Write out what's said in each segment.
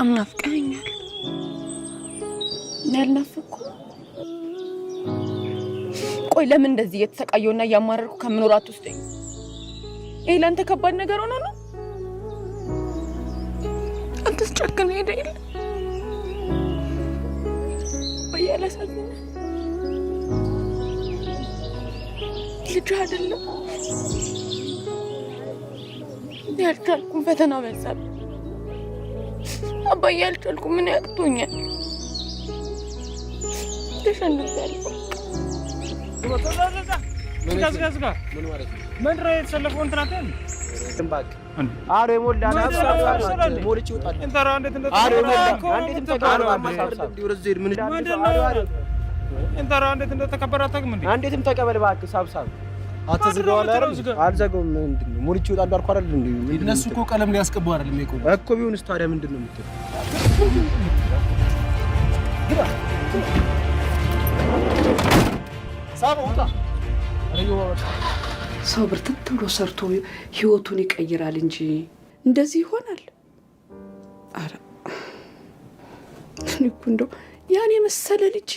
በጣም ናፍቀኸኛል። ያልናፈኩ ቆይ ለምን እንደዚህ እየተሰቃየውና እያማረርኩ ከምኖራት ውስጥ ይሄ ለአንተ ከባድ ነገር ሆኖ ነው? አንተስ ጨክነ ሄደ የለ ወይ ያላሳዝነ ልጅ አይደለም ያልቻልኩም ፈተና በዛብኝ። አባዬ ያልቻልኩም ምን ያቅቶኛል? ተሸንፌያለሁ። ምን ማለት ነው? ምን ራይ ተሰለፈው እንትናተን ትንባክ አሮ ይሞላል ሞልጭ ይወጣል እንተራ እንዴት እንደ አሮ እንዴት ተከበረ ወረዘር ምን እንተራ እንዴት እንደ ተከበረ አታውቅም እንዴ? እንዴትም ተቀበል እባክህ ሳብሳብ አትዝጋው አይደል? አልዘጋውም። ምንድነው ሞልጭ ይወጣል አልኩ አይደል እንዴ? እነሱ እኮ ቀለም ሊያስቀቡ አይደል የሚቆም እኮ ቢሆንስ ታዲያ ምንድነው የምትለው? ሳቦታ ሰው ብርትት ብሎ ሰርቶ ህይወቱን ይቀይራል እንጂ እንደዚህ ይሆናል? አረ እኔ እኮ እንደው ያን የመሰለ ልጅ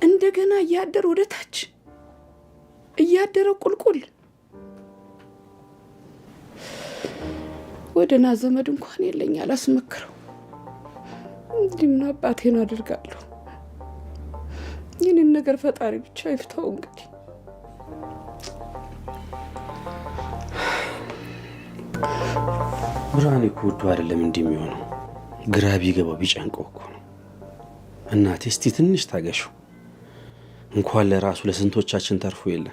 እንደገና እያደረ ወደ ታች እያደረ ቁልቁል ወደ ና ዘመድ እንኳን የለኝ አላስመክረው። እንዲህ ምን አባቴን አድርጋለሁ? ይህንን ነገር ፈጣሪ ብቻ ይፍታው። እንግዲህ ብርሃኔ እኮ ወዶ አይደለም እንዲህ የሚሆነው፣ ግራ ቢገባው ቢጨንቀው እኮ ነው። እናቴ እስቲ ትንሽ ታገሹ። እንኳን ለራሱ ለስንቶቻችን ተርፎ የለ።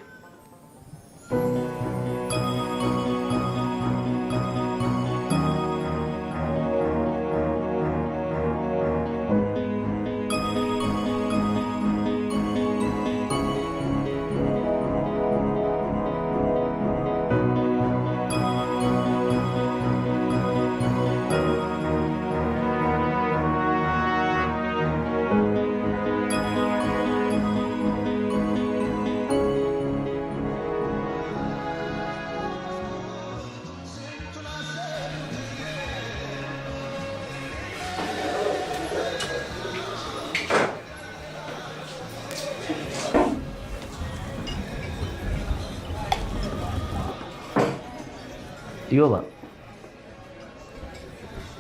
ዮባ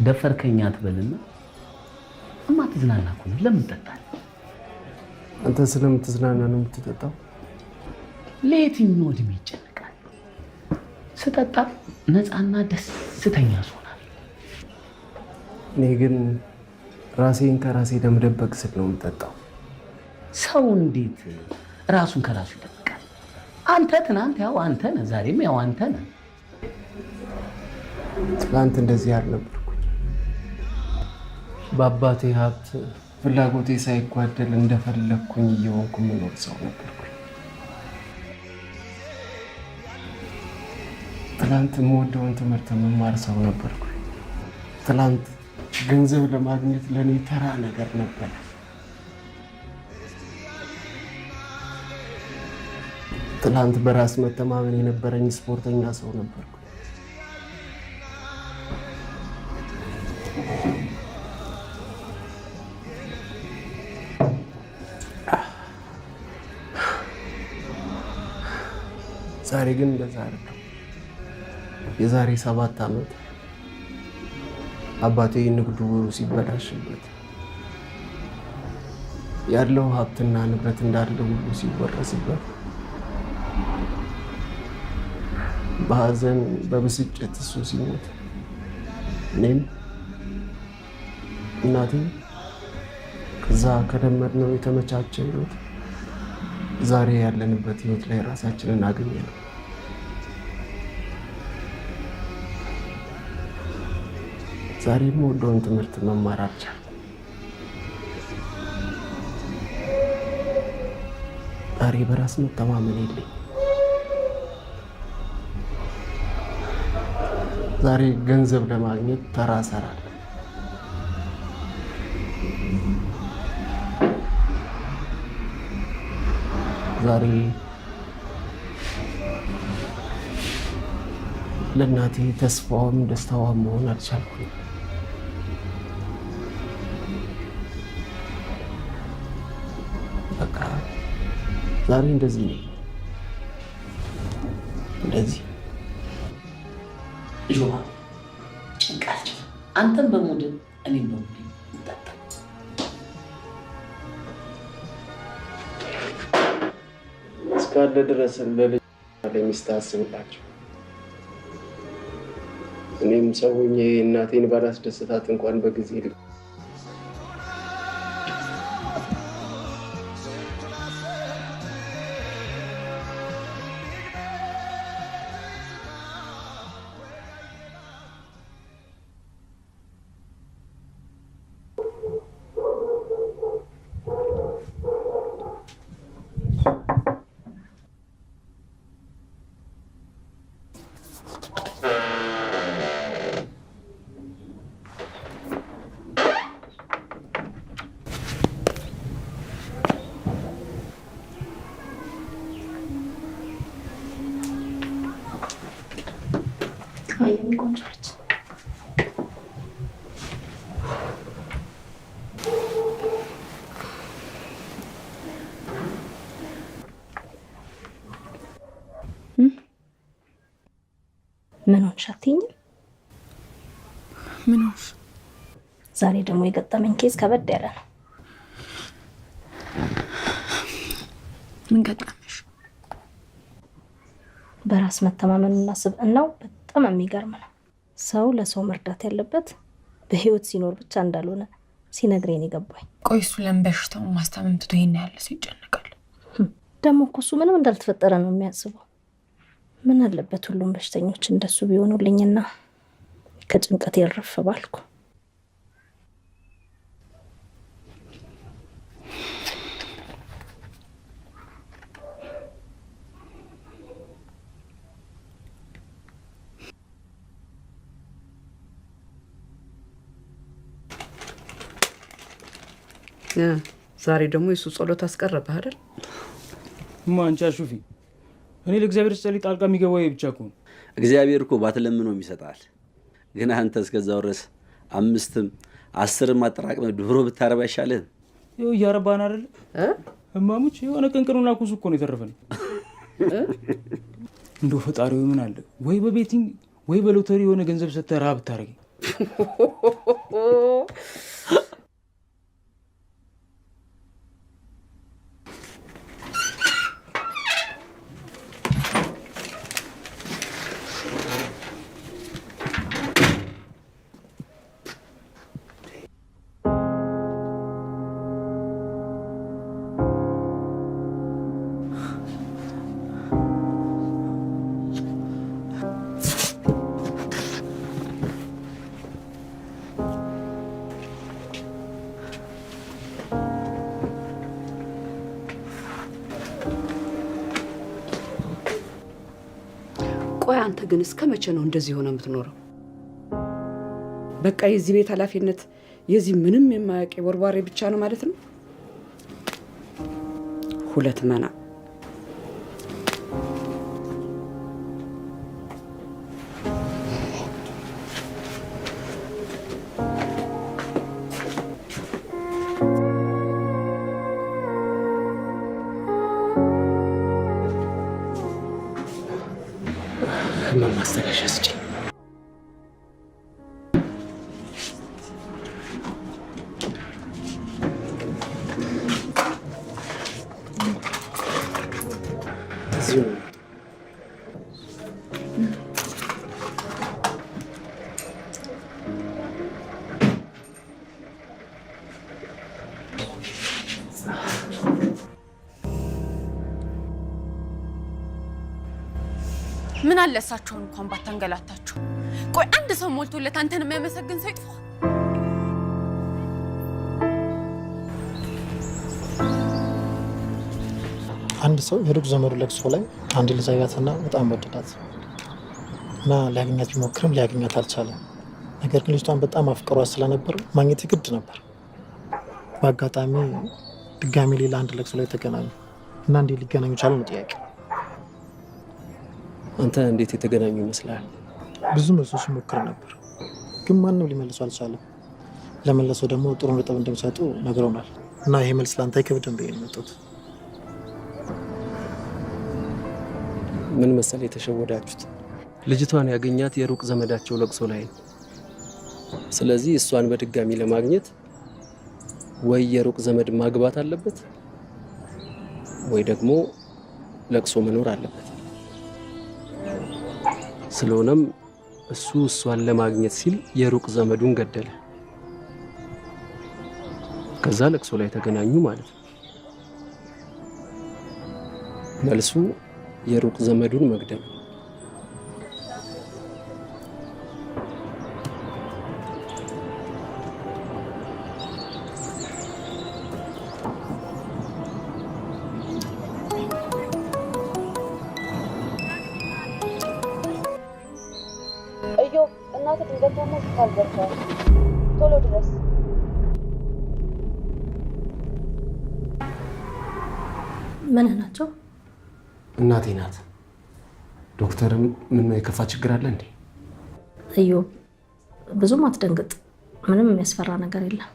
ደፈርከኛ አትበልና እማ ትዝናና እኮ ነው። ለምን ትጠጣለህ? አንተ ስለምትዝናና ነው የምትጠጣው? ለየትኛው እድሜ ይጨነቃል? ስጠጣ ነፃና ደስተኛ ሆናል። እኔ ግን ራሴን ከራሴ ለመደበቅ ስል ነው የምጠጣው። ሰው እንዴት ራሱን ከራሱ ይደብቃል? አንተ ትናንት ያው አንተ ነህ፣ ዛሬም ያው አንተ ነህ። ትናንት እንደዚህ አልነበርኩኝ። በአባቴ ሀብት ፍላጎቴ ሳይጓደል እንደፈለግኩኝ እየሆንኩ የምኖር ሰው ነበርኩኝ። ትናንት የምወደውን ትምህርት መማር ሰው ነበርኩኝ። ትናንት ገንዘብ ለማግኘት ለእኔ ተራ ነገር ነበር። ትናንት በራስ መተማመን የነበረኝ ስፖርተኛ ሰው ነበርኩ። ዛሬ ግን እንደዛ አይደለም። የዛሬ 7 ዓመት አባቴ ንግዱ ሲበላሽበት ያለው ሀብትና ንብረት እንዳለ ሁሉ ሲወረስበት በሐዘን በብስጭት እሱ ሲሞት እኔም እናቴም ከዛ ከለመድነው የተመቻቸ ህይወት ዛሬ ያለንበት ህይወት ላይ ራሳችንን አገኘን። ዛሬ የምወደውን ትምህርት መማር አልቻልኩም። ዛሬ በራስ መተማመን የለኝም። ዛሬ ገንዘብ ለማግኘት ተራ እሰራለሁ። ዛሬ ለእናቴ ተስፋዋም ደስታዋም መሆን አልቻልኩም። ዛሬ እንደዚህ ነው እንደዚህ ጆማ ጭንቃች አንተም በሙድ እኔም በሙድ እንጠጣ። እስካለ ድረስ ለልጅ ለሚስት አስብላቸው። እኔም ሰው ሆኜ እናቴን ባላስደስታት እንኳን በጊዜ ልክ ምን ሆንሽ አትይኝም? ምን ሆንሽ? ዛሬ ደግሞ የገጠመኝ ኬዝ ከበድ ያለ ነው። ምን ገጠመሽ? በራስ መተማመንና ስብዕናው በጣም የሚገርም ነው። ሰው ለሰው መርዳት ያለበት በህይወት ሲኖር ብቻ እንዳልሆነ ሲነግረኝ የገባኝ። ቆይ እሱ ለምን በሽታውን ማስታመም ትቶ ይሄን ያለ ሰው ይጨነቃል? ደግሞ እኮ እሱ ምንም እንዳልተፈጠረ ነው የሚያስበው። ምን አለበት ሁሉም በሽተኞች እንደሱ ቢሆኑልኝና ከጭንቀት ያረፈ ባልኩ። ዛሬ ደግሞ የሱ ጸሎት አስቀረበ አይደል? ማንቻ ሹፊ እኔ ለእግዚአብሔር ጸልይ ጣልቃ የሚገባው ይሄ ብቻ እኮ ነው። እግዚአብሔር እኮ ባትለምነው ይሰጣል። ግን አንተ እስከዛው ድረስ 5ም 10ም አጠራቅመህ ዶሮ ብታረባ አይሻልህም? ይኸው እያረባን አይደል? እማሙች የሆነ ቅንቅኑና ኩሱ እኮ ነው የተረፈን። እንደው ፈጣሪው ምን አለ ወይ በቤቲንግ ወይ በሎተሪ የሆነ ገንዘብ ሰጥተህ ረሃብ ብታረጊ። ቆይ አንተ ግን እስከ መቼ ነው እንደዚህ ሆነ የምትኖረው? በቃ የዚህ ቤት ኃላፊነት የዚህ ምንም የማያውቅ ወርዋሪ ብቻ ነው ማለት ነው? ሁለት መና ማስተካከያ ስጪ። ምን አለ እሳቸውን እንኳን ባታንገላታቸው። ቆይ አንድ ሰው ሞልቶለት አንተን የሚያመሰግን ሰው ይጥፋ? አንድ ሰው የሩቅ ዘመዱ ለቅሶ ላይ አንድ ልጅ አያትና በጣም ወደዳት እና ሊያገኛት ቢሞክርም ሊያገኛት አልቻለም። ነገር ግን ልጅቷን በጣም አፍቅሯት ስለነበር ማግኘት ግድ ነበር። በአጋጣሚ ድጋሚ ሌላ አንድ ለቅሶ ላይ ተገናኙ እና እንዴት ሊገናኙ ቻሉ ነው ጥያቄ። አንተ እንዴት የተገናኙ ይመስላል? ብዙ መልሶች ሞክር ነበር ግን ማንም ሊመልሱ አልቻለም። ለመለሰው ደግሞ ጥሩ ነጥብ እንደሚሰጡ ነግረውናል እና ይሄ መልስ ላንተ አይከብድም ብዬ ነው የመጣሁት። ምን መሰል የተሸወዳችሁት? ልጅቷን ያገኛት የሩቅ ዘመዳቸው ለቅሶ ላይ ነው። ስለዚህ እሷን በድጋሚ ለማግኘት ወይ የሩቅ ዘመድ ማግባት አለበት ወይ ደግሞ ለቅሶ መኖር አለበት። ስለሆነም እሱ እሷን ለማግኘት ሲል የሩቅ ዘመዱን ገደለ። ከዛ ለቅሶ ላይ ተገናኙ ማለት ነው። መልሱ የሩቅ ዘመዱን መግደል። እዮ እናት ድንገት ሆስፒታል ገብተዋል። ቶሎ ድረስ። ምን ናቸው? እናቴ ናት። ዶክተርም ምን ነው የከፋ ችግር አለ እንዴ? እዮ ብዙም አትደንግጥ። ምንም የሚያስፈራ ነገር የለም።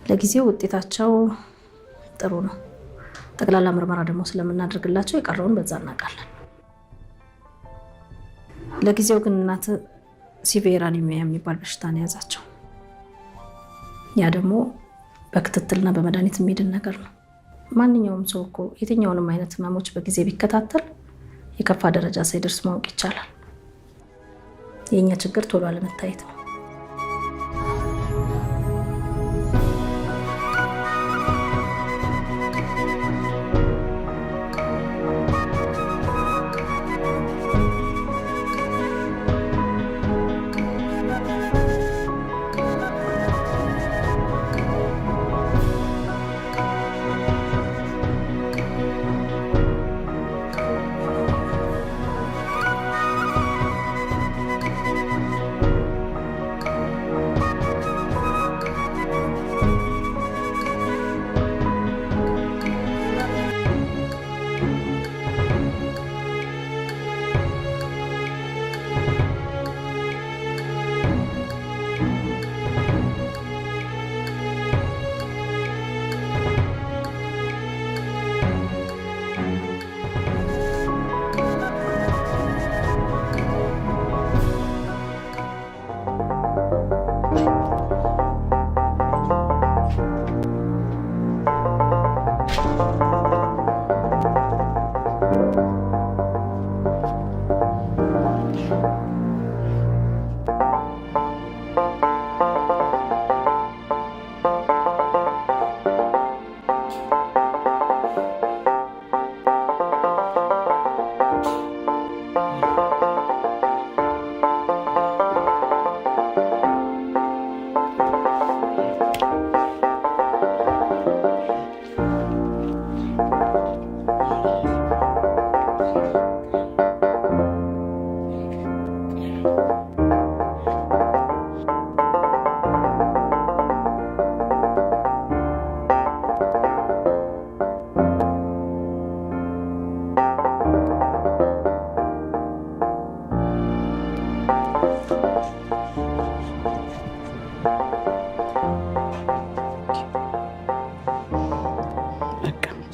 ለጊዜው ውጤታቸው ጥሩ ነው። ጠቅላላ ምርመራ ደግሞ ስለምናደርግላቸው የቀረውን በዛ እናውቃለን። ለጊዜው ግን እናት ሲቪር አኒሚያ የሚባል በሽታ ነው የያዛቸው። ያ ደግሞ በክትትልና በመድኃኒት የሚድን ነገር ነው። ማንኛውም ሰው እኮ የትኛውንም አይነት ህመሞች በጊዜ ቢከታተል የከፋ ደረጃ ሳይደርስ ማወቅ ይቻላል። የኛ ችግር ቶሎ አለመታየት ነው።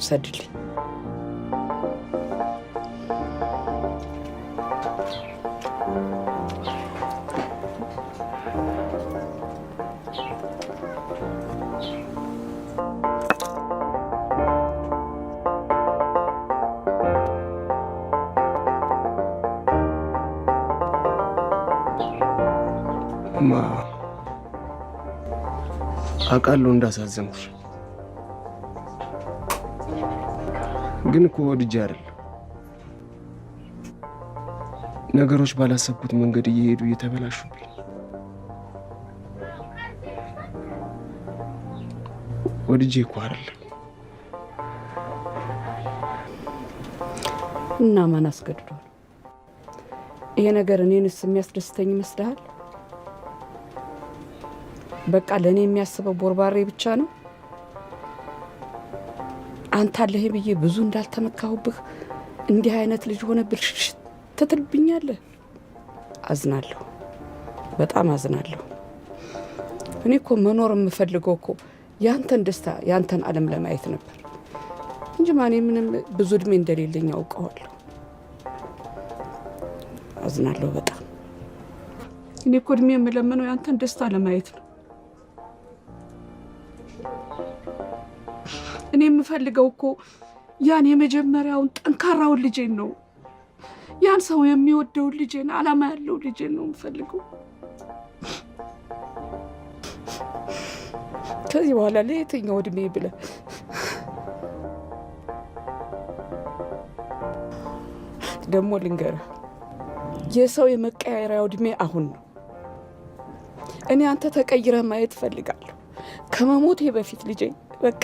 ሰድልኝ። አውቃለሁ እንዳሳዘንኩሽ፣ ግን እኮ ወድጄ አይደለም። ነገሮች ባላሰብኩት መንገድ እየሄዱ እየተበላሹብኝ። ወድጄ እኮ አይደለም። እና ማን አስገድዷል? ይሄ ነገር እኔንስ የሚያስደስተኝ ይመስልሃል? በቃ ለእኔ የሚያስበው ቦርባሬ ብቻ ነው። አንተ አለህ ብዬ ብዙ እንዳልተመካሁብህ እንዲህ አይነት ልጅ ሆነ ብልሽሽ ትትልብኛለህ። አዝናለሁ፣ በጣም አዝናለሁ። እኔ እኮ መኖር የምፈልገው እኮ ያንተን ደስታ ያንተን ዓለም ለማየት ነበር። እንጂ ማኔ ምንም ብዙ እድሜ እንደሌለኝ አውቀዋለሁ። አዝናለሁ በጣም። እኔ እኮ እድሜ የምለምነው ያንተን ደስታ ለማየት ነው። እኔ የምፈልገው እኮ ያን የመጀመሪያውን ጠንካራውን ልጄን ነው። ያን ሰው የሚወደውን ልጄን፣ አላማ ያለው ልጄን ነው የምፈልገው። ከዚህ በኋላ ለየትኛው እድሜ ብለህ ደግሞ ልንገርህ፣ የሰው የመቀያየሪያው እድሜ አሁን ነው። እኔ አንተ ተቀይረህ ማየት እፈልጋለሁ ከመሞቴ በፊት ልጄ። በቃ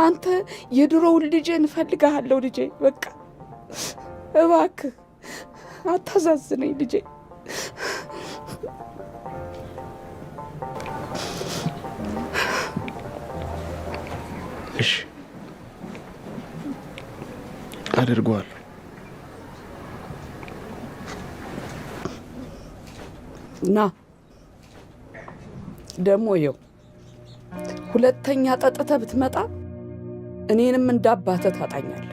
አንተ የድሮውን ልጄን እፈልግሃለሁ ልጄ። በቃ እባክህ አታዛዝነኝ ልጄ። እሺ አድርገዋለሁ። ና ደግሞ ይኸው ሁለተኛ ጠጥተህ ብትመጣ እኔንም እንዳባተህ ታጣኛለህ።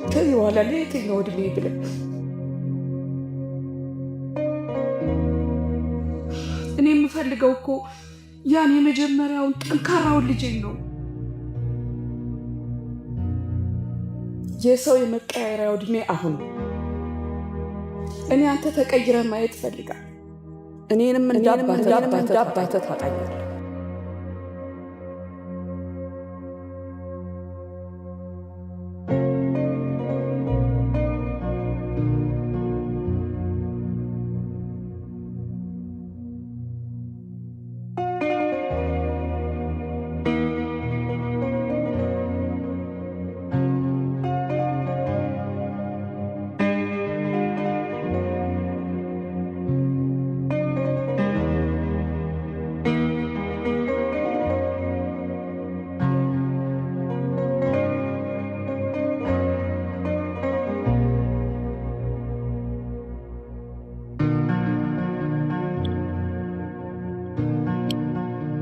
ከዚህ በኋላ ለየትኛው እድሜ ብለህ እኔ የምፈልገው እኮ ያን የመጀመሪያውን ጠንካራውን ልጄን ነው። የሰው የመቀያየሪያው እድሜ አሁን ነው። እኔ አንተ ተቀይረህ ማየት እፈልጋለሁ። እኔንም እንዳባተህ ታጣኛለህ።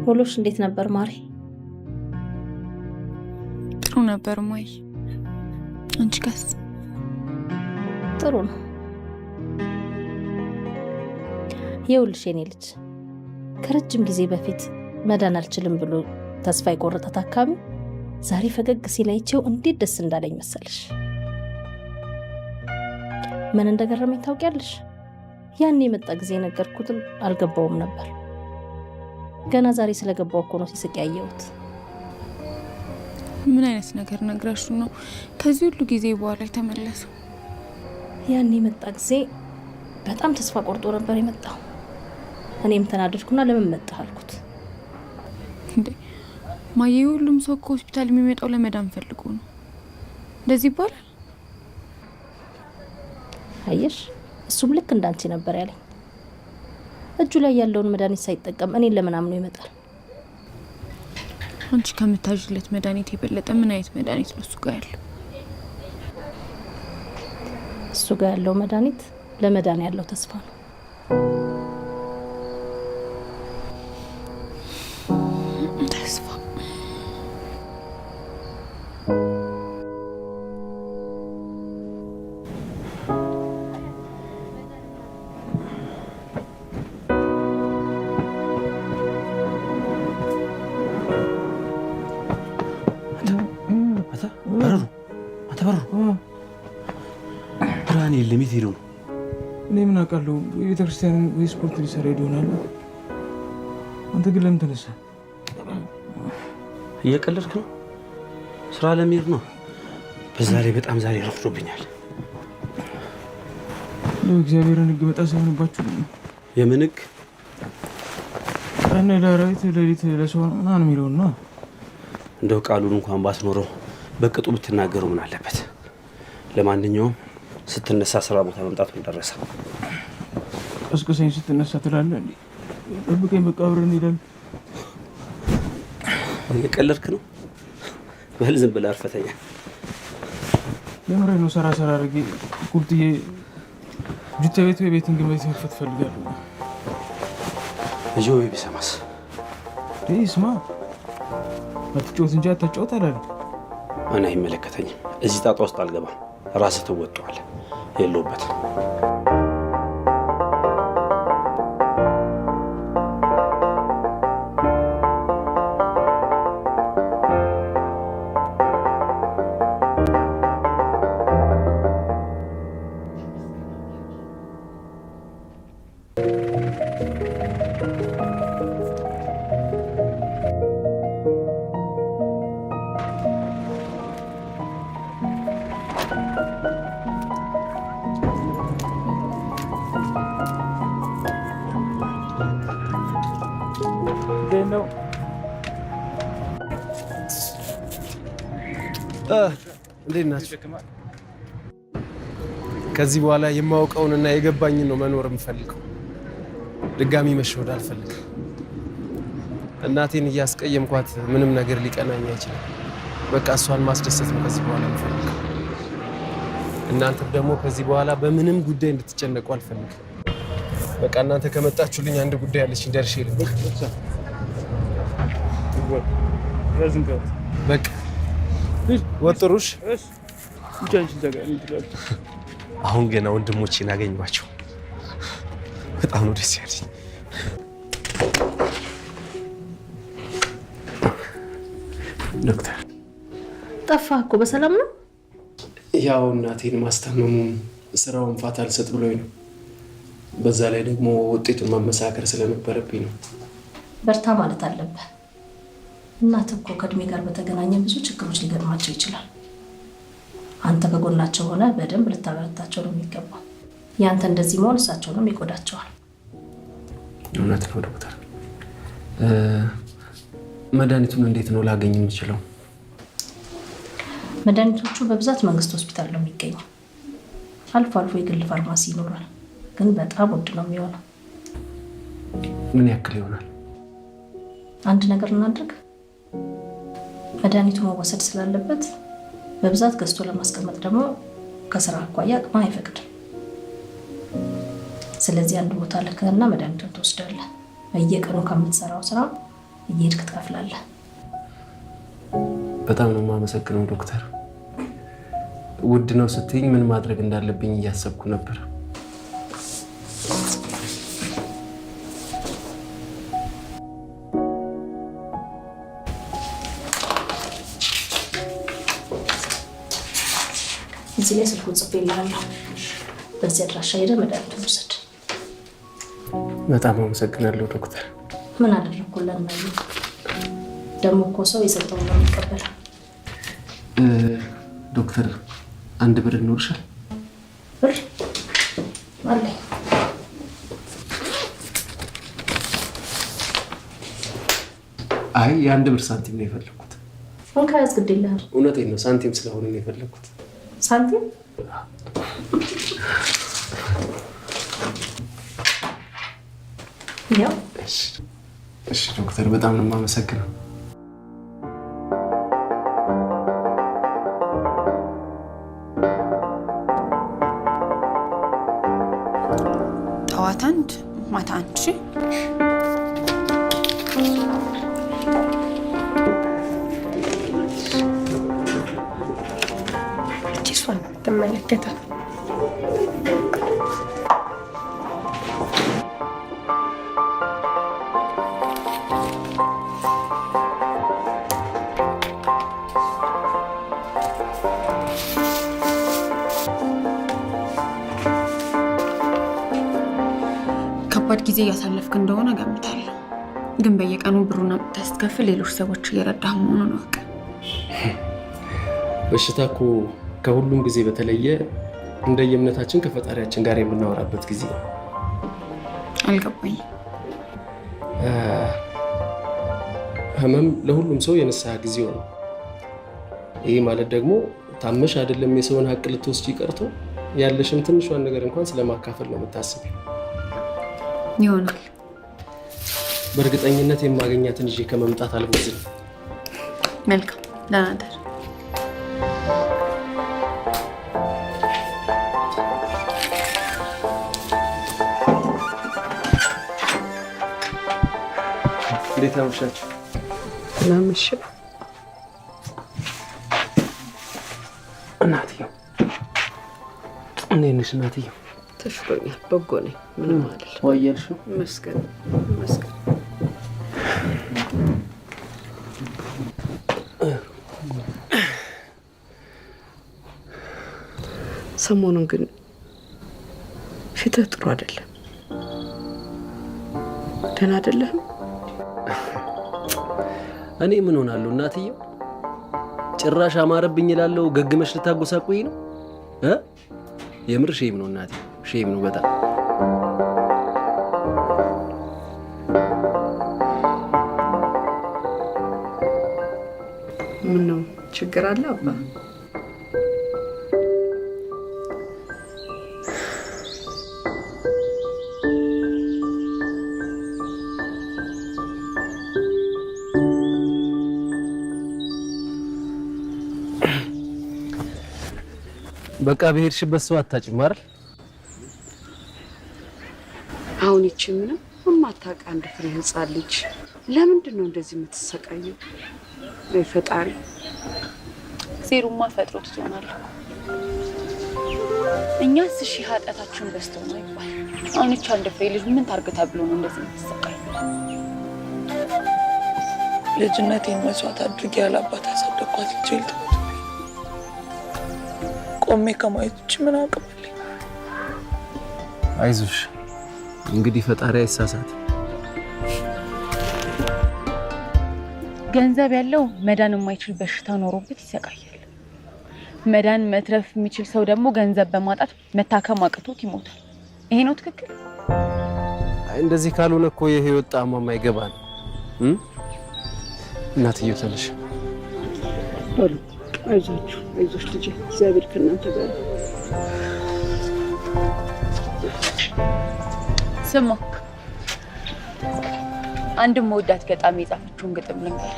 ውሎሽ እንዴት ነበር ማሪ? ጥሩ ነበር ማይ። አንቺ ጋስ? ጥሩ ነው። ይኸውልሽ የኔ ልጅ ከረጅም ጊዜ በፊት መዳን አልችልም ብሎ ተስፋ የቆረጠ ታካሚ ዛሬ ፈገግ ሲላይቸው እንዴት ደስ እንዳለኝ መሰለሽ። ምን እንደገረመኝ ታውቂያለሽ? ያን የመጣ ጊዜ ነገርኩትን አልገባውም ነበር። ገና ዛሬ ስለገባው እኮ ነው ሲስቅ ያየሁት። ምን አይነት ነገር ነግራሹ ነው ከዚህ ሁሉ ጊዜ በኋላ የተመለሰው? ያን የመጣ ጊዜ በጣም ተስፋ ቆርጦ ነበር የመጣው። እኔም ተናደድኩና ለምን መጣህ አልኩት። እንዴ ማየ፣ ሁሉም ሰው ከሆስፒታል የሚመጣው ለመዳን ፈልጎ ነው። እንደዚህ ይባላል? አየሽ፣ እሱም ልክ እንዳንቺ ነበር ያለኝ። እጁ ላይ ያለውን መድኃኒት ሳይጠቀም እኔን ለምን አምኖ ይመጣል? አንቺ ከምታዥለት መድኃኒት የበለጠ ምን አይነት መድኃኒት ነው እሱ ጋር ያለው? እሱ ጋር ያለው መድኃኒት ለመዳን ያለው ተስፋ ነው። ተስፋ ብርሃን የለም። የት ሄዶ ነው? እኔ ምን አውቃለሁ? የቤተክርስቲያን ወይ ስፖርት ሊሰራ ይሆናል። አንተ ግን ለምን ተነሳ? እየቀለድክ ነው? ስራ ለመሄድ ነው። በዛ ላይ በጣም ዛሬ ረፍዶብኛል። እግዚአብሔርን ሕግ መጣስ ሳይሆንባችሁ። የምን ሕግ? ቀን ለአራዊት ሌሊት ለሰው ምናምን የሚለውን ነው። እንደው ቃሉን እንኳን ባትኖረው በቅጡ ብትናገሩ ምን አለበት? ለማንኛውም ስትነሳ ስራ ቦታ መምጣቱን ደረሰ። ቀስቅሰኝ ስትነሳ ትላለህ እንዴ? ጠብቀኝ፣ በቃ አብረን እንሄዳለን። እየቀለድክ ነው? በል ዝም ብለህ አርፈተኛ። የምሬን ነው። ሰራ አድርጌ ቁርጥዬ ጁታ ቤት ወይ ቤትን ግን ቤት መክፈት ፈልጋለሁ። ልጆ ቢሰማስ? ስማ አትጫወት እንጂ አታጫወት አላለም። እኔ አይመለከተኝም። እዚህ ጣጣ ውስጥ አልገባም። ራስህ ትወጣዋለህ። የለውበትም። ነው እንዴት ናችሁ? ከዚህ በኋላ የማውቀውንና የገባኝን ነው መኖር የምፈልገው። ድጋሚ መሸወድ አልፈልግም። እናቴን እያስቀየምኳት ምንም ነገር ሊቀናኝ አይችልም። በቃ እሷን ማስደሰት ነው ከዚህ በኋላ የምፈልገው። እናንተም ደግሞ ከዚህ በኋላ በምንም ጉዳይ እንድትጨነቁ አልፈልግም። በቃ እናንተ ከመጣችሁልኝ አንድ ጉዳይ አለችኝ፣ ደርሼ ልምጣ። በቃ ወጥሩሽ። አሁን ገና ወንድሞቼን አገኘኋቸው። በጣም ነው ደስ ያለኝ። ዶክተር ጠፋህ እኮ በሰላም ነው? ያው እናቴን ማስታመሙም ስራውን ፋታ አልሰጥ ብሎኝ ነው። በዛ ላይ ደግሞ ውጤቱን ማመሳከር ስለነበረብኝ ነው። በርታ ማለት አለብህ። እናትህ እኮ ከእድሜ ጋር በተገናኘ ብዙ ችግሮች ሊገጥማቸው ይችላል። አንተ ከጎናቸው ሆነ በደንብ ልታበረታቸው ነው የሚገባው። ያንተ እንደዚህ መሆን እሳቸውንም ይጎዳቸዋል። እውነት ነው ዶክተር። መድኃኒቱን እንዴት ነው ላገኝ የምችለው? መድኃኒቶቹ በብዛት መንግስት ሆስፒታል ነው የሚገኘው። አልፎ አልፎ የግል ፋርማሲ ይኖራል፣ ግን በጣም ውድ ነው የሚሆነው። ምን ያክል ይሆናል? አንድ ነገር እናድርግ። መድኃኒቱ መወሰድ ስላለበት በብዛት ገዝቶ ለማስቀመጥ ደግሞ ከስራ አኳያ አቅም አይፈቅድም። ስለዚህ አንድ ቦታ ልክህና መድኃኒቱን ትወስዳለህ። በየቀኑ ከምትሰራው ስራ እየሄድክ ትከፍላለህ። በጣም ነው የማመሰግነው ዶክተር። ውድ ነው ስትይኝ ምን ማድረግ እንዳለብኝ እያሰብኩ ነበር። እዚህ ላይ ስልኩን ጽፌልሃለሁ። በዚህ አድራሻ ሄደህ መድኃኒቱን ውሰድ። በጣም አመሰግናለሁ ዶክተር። ምን አደረግኩልህ? ደግሞ እኮ ሰው የሰጠውን ነው የሚቀበለው። ዶክተር አንድ ብር ይኖርሻል? ብር አለኝ። አይ የአንድ ብር ሳንቲም ነው የፈለኩት። እንካ ያዝ፣ ግድ የለህም። እውነቴን ነው፣ ሳንቲም ስለሆነ ነው የፈለኩት። ሳንቲም? ያው እሺ ዶክተር፣ በጣም ነው የማመሰግነው። ጠዋት አንድ ማታ አንድ። እሷን ትመለከታል። ከባድ ጊዜ እያሳለፍክ እንደሆነ ገምታለሁ። ግን በየቀኑ ብሩን አምጥተህ ስትከፍል ሌሎች ሰዎች እየረዳህ መሆኑን እወቅ። በሽታ እኮ ከሁሉም ጊዜ በተለየ እንደየእምነታችን ከፈጣሪያችን ጋር የምናወራበት ጊዜ ነው። አልገባኝም። ህመም ለሁሉም ሰው የንስሐ ጊዜው ነው። ይህ ማለት ደግሞ ታመሽ አይደለም የሰውን ሀቅ ልትወስጂ ቀርቶ ያለሽን ትንሿን ነገር እንኳን ስለማካፈል ነው የምታስቢው። ይሆናል። በእርግጠኝነት የማገኛትን ይዤ ከመምጣት አልቦዝንም። መልካም ደህና እደር። እንዴት አመሻችሁ? ለምሽ እናትዬ እንዴት ነሽ እናትዬ? ተሽሎኛል፣ በጎ ነኝ፣ ምንም አይደለም። ወየልሽ? መስገን መስገን። ሰሞኑን ግን ፊትህ ጥሩ አይደለም። ደህና አይደለህም? እኔ ምን ሆናለሁ እናትዬ? ጭራሽ አማረብኝ እላለሁ። ገግመሽ ልታጎሳቁኝ ነው? የምር ሼም ነው እናቴ፣ ሼም ነው በጣም። ምን ነው ችግር አለ አባ? በቃ በሄድሽበት ሰው አታጭም አይደል? አሁን ይቺ ምንም የማታውቅ አንድ ፍሬ ህፃን ልጅ ለምንድን ነው እንደዚህ የምትሰቃየው? ወይ ፈጣሪ። ዜሩማ ፈጥሮ ትሆናል። እኛስ እሺ ኃጢአታችን በዝተው ነው ይባል። አሁን ይቺ አንድ ፍሬ ልጅ ምን ታርግ ተብሎ ነው እንደዚህ የምትሰቃየው? ልጅነቴን መስዋዕት አድርጌ ያላባት ያሳደግኳት ልጄ ልትሞት ቆሜ ከማየት ውጭ ምን አቅም አለኝ? አይዞሽ እንግዲህ ፈጣሪ አይሳሳት። ገንዘብ ያለው መዳን የማይችል በሽታ ኖሮበት ይሰቃያል። መዳን መትረፍ የሚችል ሰው ደግሞ ገንዘብ በማጣት መታከም አቅቶት ይሞታል። ይሄ ነው ትክክል? እንደዚህ ካልሆነ እኮ የህይወት ጣዕም አይገባን። እናትዬው ተነሽ። አይዞሽ አይዞሽ ልጄ፣ እግዚአብሔር ከእናንተ ጋር። ስማ፣ አንድም መወዳት ገጣሚ የጻፈችውን ግጥም ልንገር።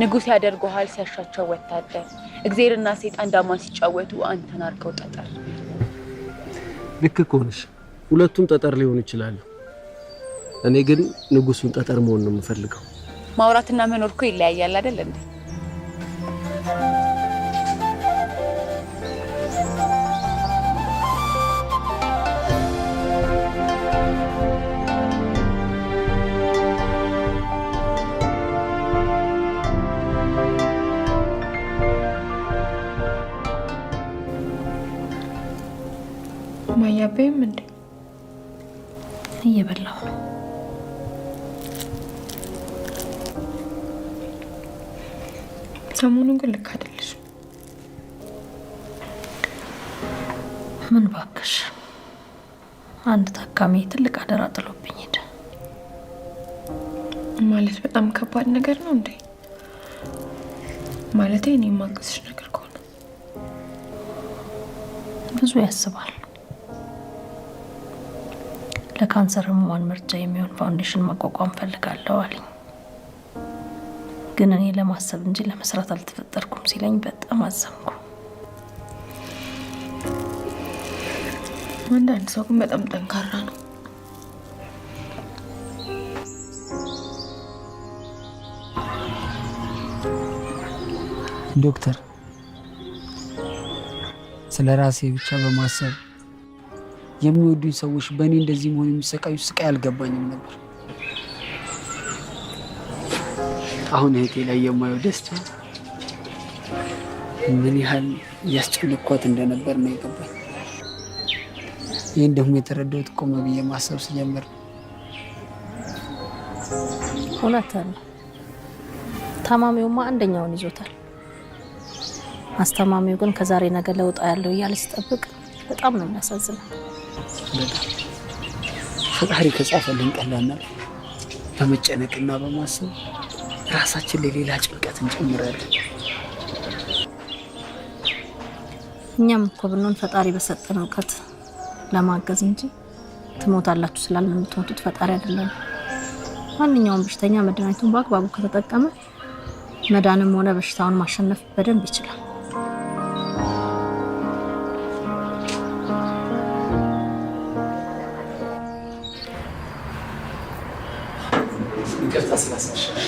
ንጉሥ ያደርገዋል ሲያሻቸው ወታደር፣ እግዜርና ሰይጣን ዳማ ሲጫወቱ አንተን አርገው ጠጠር። ልክ እኮ ነሽ። ሁለቱም ጠጠር ሊሆኑ ይችላሉ። እኔ ግን ንጉሱን ጠጠር መሆን ነው የምፈልገው። ማውራትና መኖር እኮ ይለያያል አይደል እንዴ? ማያበይም እንዴ? እየበላሁ ነው። ሰሞኑን ግን ልክ አይደለሽ። ምን ባክሽ፣ አንድ ታካሚ ትልቅ አደራ ጥሎብኝ ሄደ። ማለት በጣም ከባድ ነገር ነው እንዴ? ማለት እኔ የማግዝሽ ነገር ከሆነ ብዙ ያስባል። ለካንሰር ህሙማን መርጃ የሚሆን ፋውንዴሽን ማቋቋም ፈልጋለሁ አለኝ። ግን እኔ ለማሰብ እንጂ ለመስራት አልተፈጠርኩም ሲለኝ በጣም አዘንኩ። አንዳንድ ሰው ግን በጣም ጠንካራ ነው። ዶክተር፣ ስለ ራሴ ብቻ በማሰብ የሚወዱኝ ሰዎች በእኔ እንደዚህ መሆን የሚሰቃዩ ስቃይ አልገባኝም ነበር። አሁን እህቴ ላይ የማየው ደስታ ምን ያህል እያስጨነኳት እንደነበር ነው የገባኝ። ይህን ደግሞ የተረዳሁት ቆመ ብዬ ማሰብ ስጀምር እውነት ነው። ታማሚውማ አንደኛውን ይዞታል። አስተማሚው ግን ከዛሬ ነገ ለውጥ ያለው እያለ ሲጠብቅ በጣም ነው የሚያሳዝነው። ፈጣሪ ከጻፈልን ቀላልና በመጨነቅና በማሰብ ራሳችን ለሌላ ጭንቀት እንጨምራለን። እኛም እኮ ብንሆን ፈጣሪ በሰጠን እውቀት ለማገዝ እንጂ ትሞታላችሁ ስላልን የምትሞቱት ፈጣሪ አይደለም። ማንኛውም በሽተኛ መድኃኒቱን በአግባቡ ከተጠቀመ መዳንም ሆነ በሽታውን ማሸነፍ በደንብ ይችላል። ይቅርታ ስላስመሸሽ።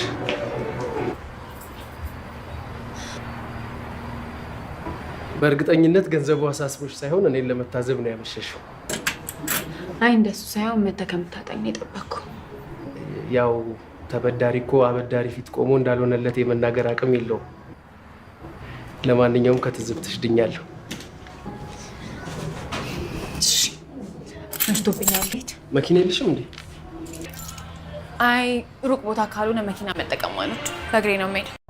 በእርግጠኝነት ገንዘቡ አሳስቦሽ ሳይሆን እኔን ለመታዘብ ነው ያመሸሽው። አይ እንደሱ ሳይሆን መተከምታጠኝ የጠበቅኩ። ያው ተበዳሪ እኮ አበዳሪ ፊት ቆሞ እንዳልሆነለት የመናገር አቅም የለውም። ለማንኛውም ከትዝብትሽ ድኛለሁ። መሽቶብኛል። ልሂድ። መኪና የለሽም እንዴ? አይ ሩቅ ቦታ ካልሆነ መኪና መጠቀም ማለት በእግሬ ነው የምሄደው።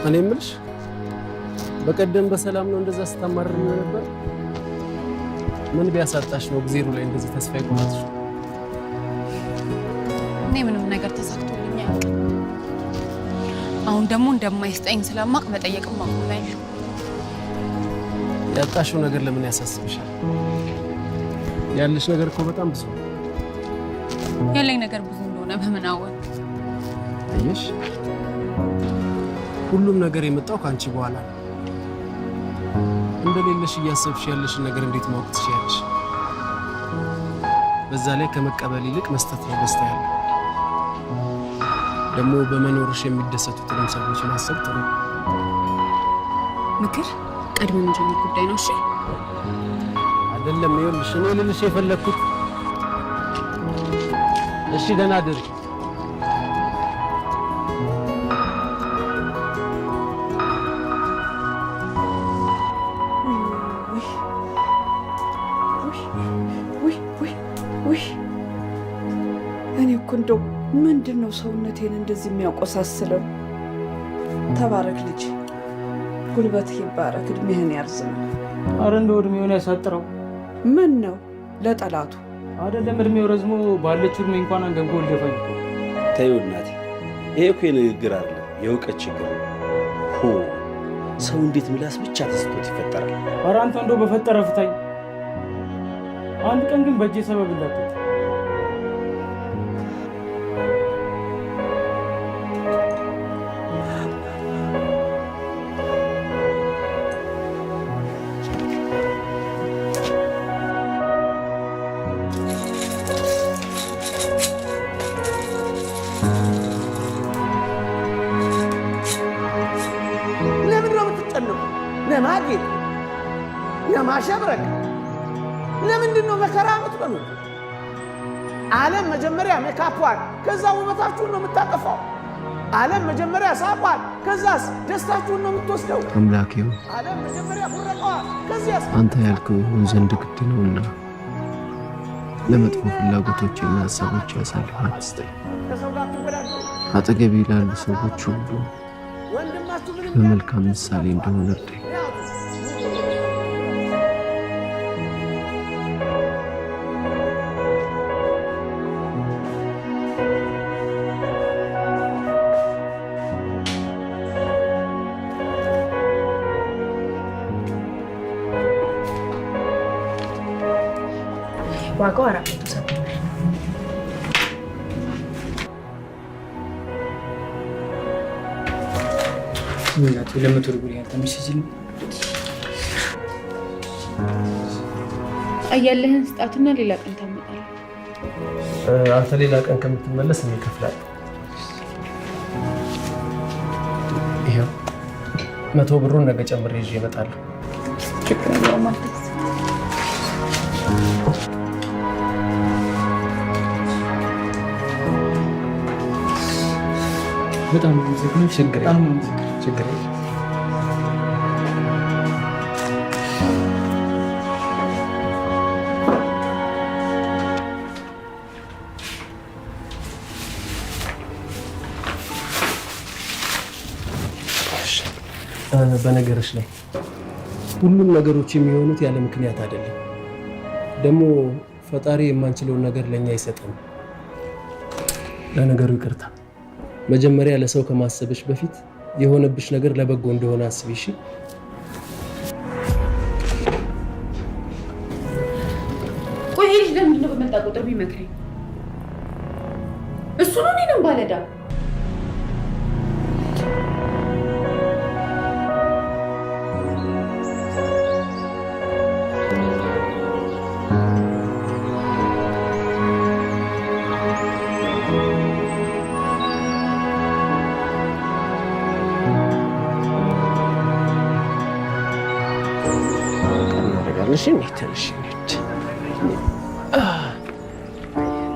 እኔ የምልሽ በቀደም በሰላም ነው እንደዛ ስታማርር ነበር? ምን ቢያሳጣሽ ነው ጊዜሩ ላይ እንደዚህ ተስፋ ይቆማትሽ? እኔ ምንም ነገር ተሳክቶልኛል። አሁን ደግሞ እንደማይስጠኝ ስለማቅ መጠየቅም ማቆም ነው። ያጣሽው ነገር ለምን ያሳስብሻል? ያለሽ ነገር እኮ በጣም ብዙ ነው። ያለኝ ነገር ብዙ እንደሆነ በምን አወቅ? አየሽ፣ ሁሉም ነገር የመጣው ከአንቺ በኋላ ነው። እንደሌለሽ እያሰብሽ ያለሽን ነገር እንዴት ማወቅ ትችያለሽ? በዛ ላይ ከመቀበል ይልቅ መስጠት ነው ደስታ ያለው። ደግሞ በመኖርሽ የሚደሰቱትን ሰዎች ማሰብ ጥሩ። ምክር ቀድመን እንጀምር ጉዳይ ነው። እሺ አይደለም? ይኸውልሽ እኔ ልልሽ የፈለግኩት እሺ፣ ደህና አድርጊ። እኔ እኮ እንደው ምንድን ነው ሰውነቴን እንደዚህ የሚያቆሳስለው? ተባረክ ልጅ፣ ጉልበትህ ይባረክ፣ እድሜህን ያርዝም። አረ እንደው እድሜውን ያሳጥረው። ምን ነው ለጠላቱ አይደለም እድሜው ረዝሞ ባለችው እድሜ እንኳን አንገንጎ ልደፋኝ። ተይው እናቴ፣ ይሄ እኮ የንግግር አይደለም የእውቀት ችግር ነው። ሰው እንዴት ምላስ ብቻ ተስቶት ይፈጠራል? አረ አንተ እንደው በፈጠረ ፍታኝ። አንድ ቀን ግን በእጄ ሰበብ እንዳትወጣ። ለምን ነው የምትጨነቁ? ለማጌጥ ለማሸብረቅ ለምንድን ነው መከራ የምትበሉት? ዓለም መጀመሪያ ሜካፕዋን ከዛ ውበታችሁን ነው የምታጠፋው። ዓለም መጀመሪያ ሳቋን ከዛስ ደስታችሁን ነው የምትወስደው። አምላኬ ሆይ ዓለም መጀመሪያ ፍረቃዋን ከዚያስ አንተ ያልከው ይሁን ዘንድ ግድ ነውና ለመጥፎ ፍላጎቶችና ሀሳቦች አሳልፈህ አትስጠኝ። ከሰው ጋር ትወዳደሩ። አጠገቤ ላሉ ሰዎች ሁሉ ወንድማችሁ ምንም በመልካም ምሳሌ እንደሆነ እርዳኝ። ዋጋው 470 ብር። ምናቱ ለመቶር ጉሪ ያልተመሸችኝ አያለህን ስጣትና ሌላ ቀን ታመጣለህ። አንተ ሌላ ቀን ከምትመለስ እኔ እከፍላለሁ። ይኸው 100 ብሩን ነገ ጨምሬ ይዤ እመጣለሁ። ችግር የለውም ማለት በጣም ነው የምትዘግነው። ችግር በጣም ነው ችግር የለም። በነገርሽ ላይ ሁሉም ነገሮች የሚሆኑት ያለ ምክንያት አይደለም። ደግሞ ፈጣሪ የማንችለውን ነገር ለኛ አይሰጠንም። ለነገሩ ይቅርታ። መጀመሪያ ለሰው ከማሰብሽ በፊት የሆነብሽ ነገር ለበጎ እንደሆነ አስቢ። እሺ? ቆይ ይሄ ልጅ ለምንድን ነው በመጣ ቁጥር ቢመክረኝ? እሱ ነው እኔንም ባለዳ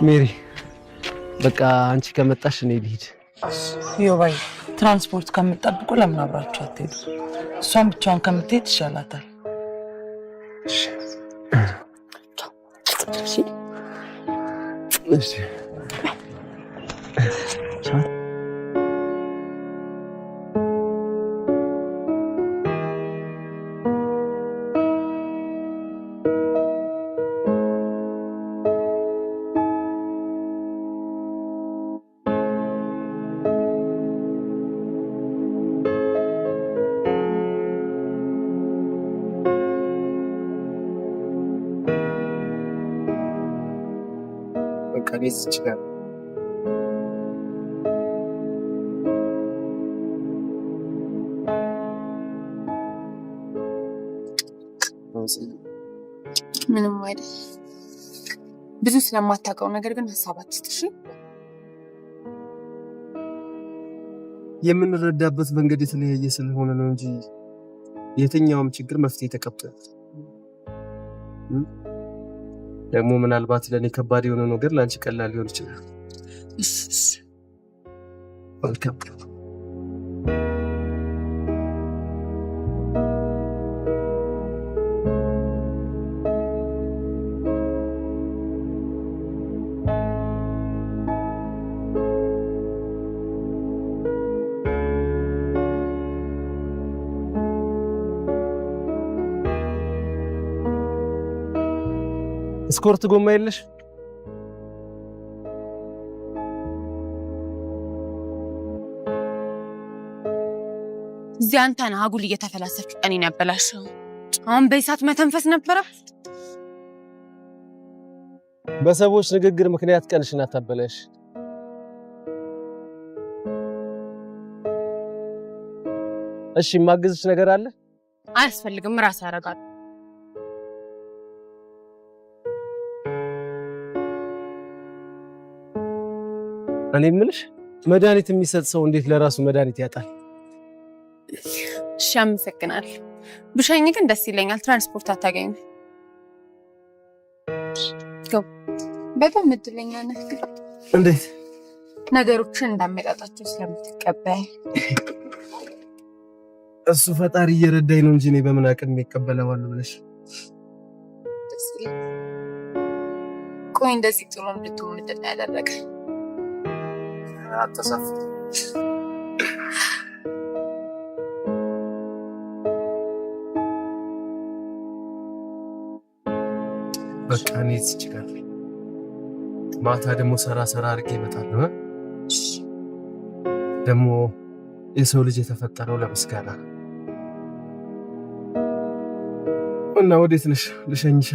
ሜሪ በቃ አንቺ ከመጣሽ እኔ ልሂድ። ዮባይ ትራንስፖርት ከምትጠብቁ ለምን አብራችሁ አትሄዱ? እሷን ብቻዋን ከምትሄድ ይሻላታል። እሺ እዚች ጋር ምንም አይደል። ብዙ ስለማታውቀው ነገር ግን ሀሳብ አትስጥሽ። የምንረዳበት መንገድ የተለያየ ስለሆነ ነው እንጂ የትኛውም ችግር መፍትሄ ተቀብሏል። ደግሞ ምናልባት ለኔ ከባድ የሆነ ነገር ላንቺ ቀላል ሊሆን ይችላል። ወልካም ስኮርት ጎማ የለሽ? እዚህ አንተ ነህ አጉል እየተፈላሰፍክ ቀኔን ያበላሸው። አሁን በእሳት መተንፈስ ነበረ። በሰዎች ንግግር ምክንያት ቀንሽን አታበላሽ። እሺ ማግዝሽ ነገር አለ? አያስፈልግም፣ ራስ ያረጋል። እኔ የምልሽ መድኃኒት የሚሰጥ ሰው እንዴት ለራሱ መድኃኒት ያጣል? እሺ አመሰግናለሁ። ብሸኝ ግን ደስ ይለኛል። ትራንስፖርት አታገኙ። በጣም እድለኛ ነህ። እንዴት? ነገሮችን እንዳመጣጣቸው ስለምትቀበል። እሱ ፈጣሪ እየረዳኝ ነው እንጂ እኔ በምን አቅም ይቀበለዋለሁ ብለሽ? ቆይ እንደዚህ ጥሩ እንድትሆን ምንድን ነው ያደረገ? አተሳፍ በቃ እኔ እዚህ ጋር ማታ ደግሞ ሰራ አድርጌ እመጣለሁ። ደግሞ የሰው ልጅ የተፈጠረው ለምስጋና እና ወዴት ነሽ? ልሸኝሻ።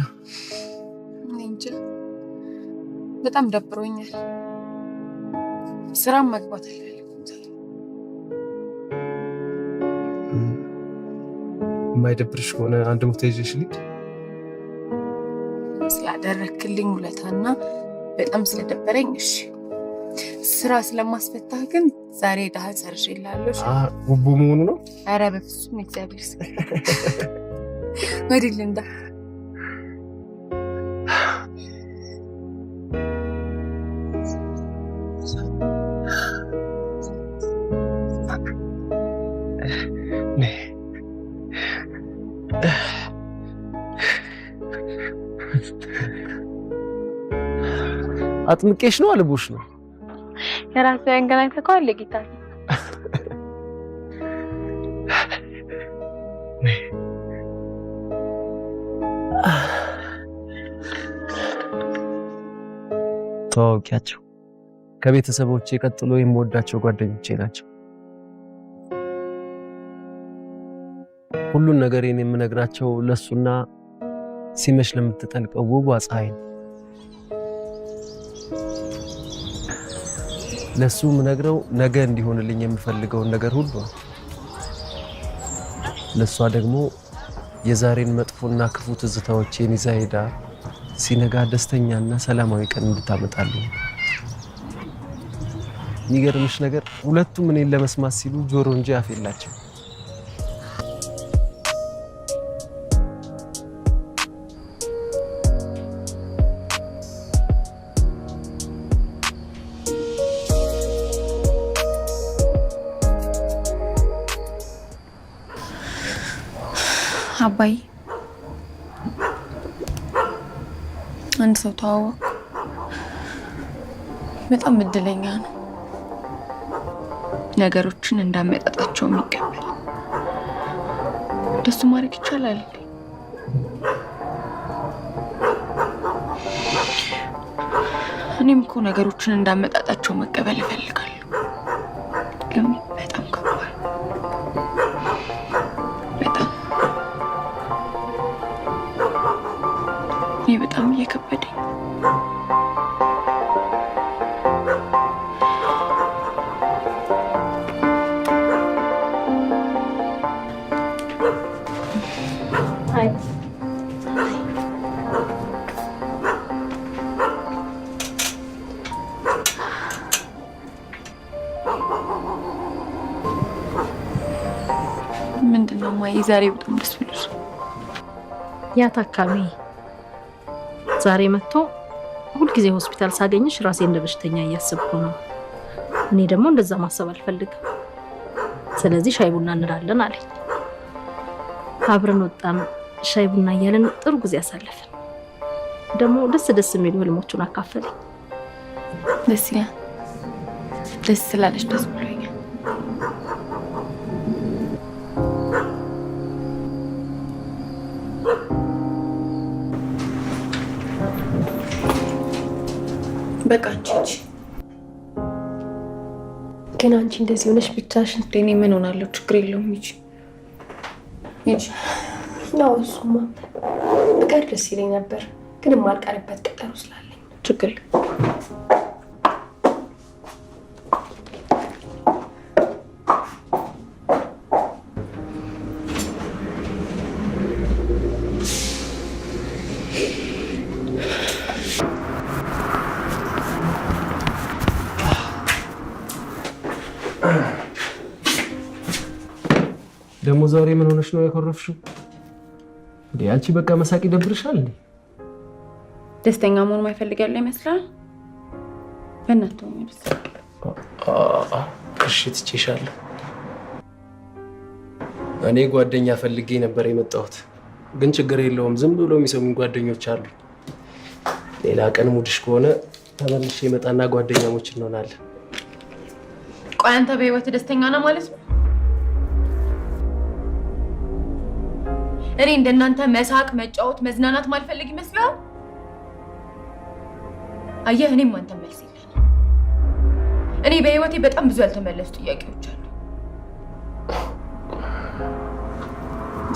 እንጃ በጣም ደብሮኛል። ስራም መግባት የማይደብርሽ ከሆነ አንድ ቦታ ይዤሽ ልሂድ። ስላደረክልኝ ውለታና በጣም ስለደበረኝ እሺ። ስራ ስለማስፈታህ ግን ዛሬ ዳህ ሰርሽላለሁ። ጉቡ መሆኑ ነው? ኧረ በፍጹም እግዚአብሔር ይስጥ። ወዲህ ልንዳ አጥምቄሽ ነው አልቦሽ ነው? የራስ ያንገላታል ለጌታ ተዋውቂያቸው። ከቤተሰቦቼ ቀጥሎ የምወዳቸው ጓደኞቼ ናቸው። ሁሉን ነገሬን የምነግራቸው ለሱና ሲመሽ ለምትጠልቀው ውቧ ፀሐይ ነው። ለሱ ምነግረው ነገ እንዲሆንልኝ የምፈልገውን ነገር ሁሉ ነው። ለሷ ደግሞ የዛሬን መጥፎና ክፉ ትዝታዎቼን ይዛ ሄዳ ሲነጋ ደስተኛና ሰላማዊ ቀን እንድታመጣልኝ። የሚገርምሽ ነገር ሁለቱም እኔን ለመስማት ሲሉ ጆሮ እንጂ አፍ የላቸው። አባይ አንድ ሰው ተዋወቅ በጣም እድለኛ ነው። ነገሮችን እንዳመጣጣቸው የሚቀበል ደስ ማድረግ ይቻላል። እኔም እኮ ነገሮችን እንዳመጣጣቸው መቀበል እፈልጋለሁ። ግን በጣም ከባድ በጣም እየከበደኝ ምንድነው ማይ ዛሬ በጣም ደስ ብሎሽ? ያ ታካሚ ዛሬ መጥቶ ሁልጊዜ ሆስፒታል ሳገኝሽ ራሴ እንደ በሽተኛ እያሰብኩ ነው። እኔ ደግሞ እንደዛ ማሰብ አልፈልግም። ስለዚህ ሻይ ቡና እንላለን አለኝ። አብረን ወጣን፣ ሻይ ቡና እያለን ጥሩ ጊዜ አሳለፍን። ደግሞ ደስ የሚሉ ህልሞቹን አካፈለኝ። ደስ ይላል። ደስ ስላለሽ ደስ ብሎኛል። በቃ አንቺ ግን አንቺ እንደዚህ ሆነሽ ብቻሽን እኔ ምን ሆናለሁ? ችግር የለውም። ያው እሱማ ብቀር ደስ ይለኝ ነበር፣ ግን የማልቀርበት ቀጠሮ ስላለኝ ችግር ደግሞ ዛሬ ምን ሆነሽ ነው ያኮረፍሽው? እንዴ አንቺ በቃ መሳቅ ይደብርሻል እንዴ? ደስተኛ መሆን ማይፈልግ ያለ ይመስላል። በእናትህ ነው የሚመስለው። እሺ ትቼሻለሁ። እኔ ጓደኛ ፈልጌ ነበር የመጣሁት፣ ግን ችግር የለውም። ዝም ብሎ የሚሰሙኝ ጓደኞች አሉ። ሌላ ቀን ሙድሽ ከሆነ ተመልሼ መጣና ጓደኛሞች እንሆናለን። ቆይ አንተ በህይወት ደስተኛ ነህ ማለት ነው? እኔ እንደናንተ መሳቅ፣ መጫወት፣ መዝናናት ማልፈልግ ይመስላል? አየህ እኔም አንተ መልስ የለኝ። እኔ በህይወቴ በጣም ብዙ ያልተመለሱ ጥያቄዎች አሉ።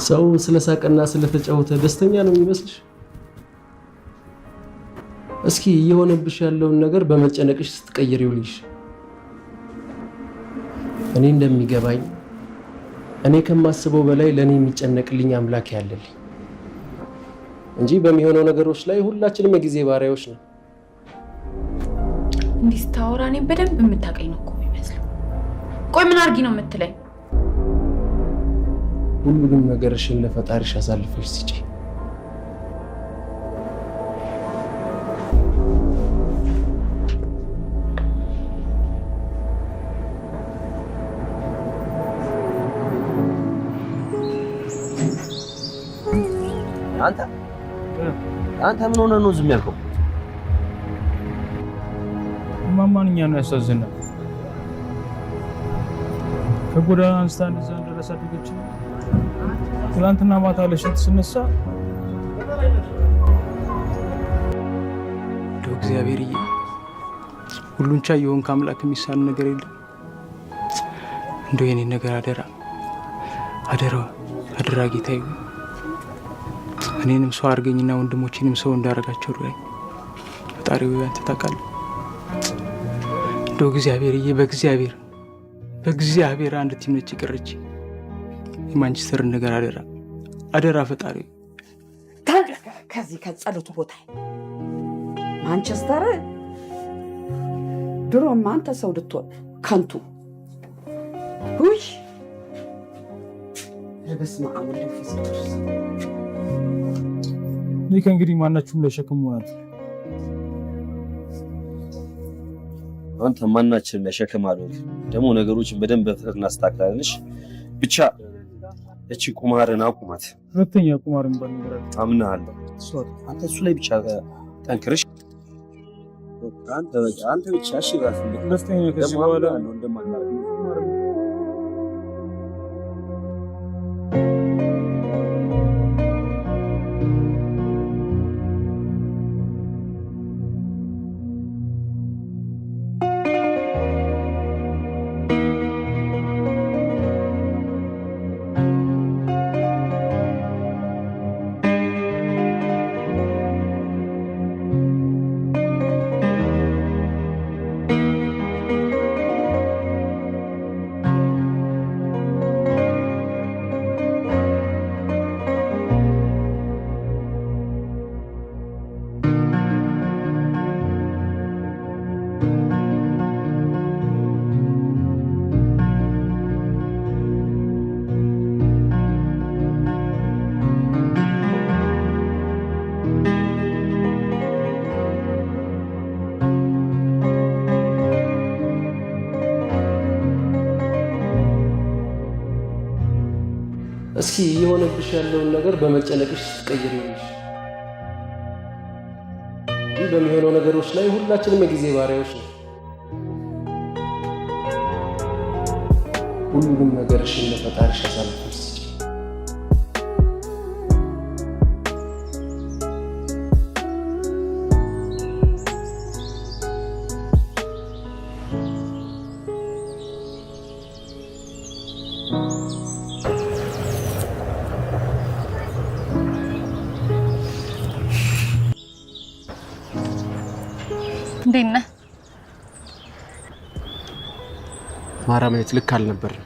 ሰው ስለሳቀና ስለተጫወተ ደስተኛ ነው የሚመስልሽ? እስኪ እየሆነብሽ ያለውን ነገር በመጨነቅሽ ስትቀይሪው ልይሽ። እኔ እንደሚገባኝ እኔ ከማስበው በላይ ለኔ የሚጨነቅልኝ አምላክ ያለልኝ እንጂ በሚሆነው ነገሮች ላይ ሁላችንም የጊዜ ባሪያዎች ነን። እንዲህ ስታወራ እኔን በደንብ የምታውቀኝ ነው እኮ የሚመስለው። ቆይ ምን አድርጊ ነው የምትለኝ? ሁሉንም ነገርሽን ለፈጣሪሽ አሳልፈሽ ስጪ። አንተ ምን ሆነ ነው ዝም ያልከው? ማማንኛ ነው ያሳዝናል። ከጎዳና አንስታ እንደዛ እንደረሳ አድርገች። ትላንትና ማታ ለሽንት ስነሳ እግዚአብሔርዬ ሁሉን ቻይ የሆንክ አምላክ የሚሳን ነገር የለም። እንደው የኔን ነገር አደራ አደራ ጌታዬ፣ እኔንም ሰው አድርገኝና ወንድሞቼንም ሰው እንዳረጋቸው እርዳኝ። ፈጣሪ ሆይ አንተ ታውቃለህ። እንደው እግዚአብሔርዬ በእግዚአብሔር አንድ ቲም ነች የቀረች፣ የማንቸስተርን ነገር አደራ ፈጣሪ። ከዚህ ከጸሎቱ ቦታ ማንቸስተር ድሮም አንተ ሰው ልትሆን ከንቱ ሁይ በስመ አብ ወወልድ ወመንፈስ ቅዱስ። እኔ ከእንግዲህ ማናችሁም ለሸክም ሆናት። አንተ ማናችን ለሸክም አሉት። ደግሞ ነገሮችን በደንብ በፍጥነት እናስተካክላለንሽ። ብቻ እቺ ቁማርን አቁማት። ሁለተኛ ቁማርን ባልነገር አምናለሁ። አንተ እሱ ላይ ብቻ ጠንክርሽ። አንተ ብቻ እሺ ራስ ሁለተኛ ከዚህ በኋላ ነው እንደማናደርግ እስኪ የሆነብሽ ያለውን ነገር በመጨነቅሽ ስትቀይሪልሽ ይህ በሚሆነው ነገሮች ላይ ሁላችንም የጊዜ ባሪያዎች ነው። ሁሉንም ነገርሽን ለፈጣሪሽ አሳልፈሽ ስጪ። እንዴት ነህ? ማራማየት ልክ አልነበረም።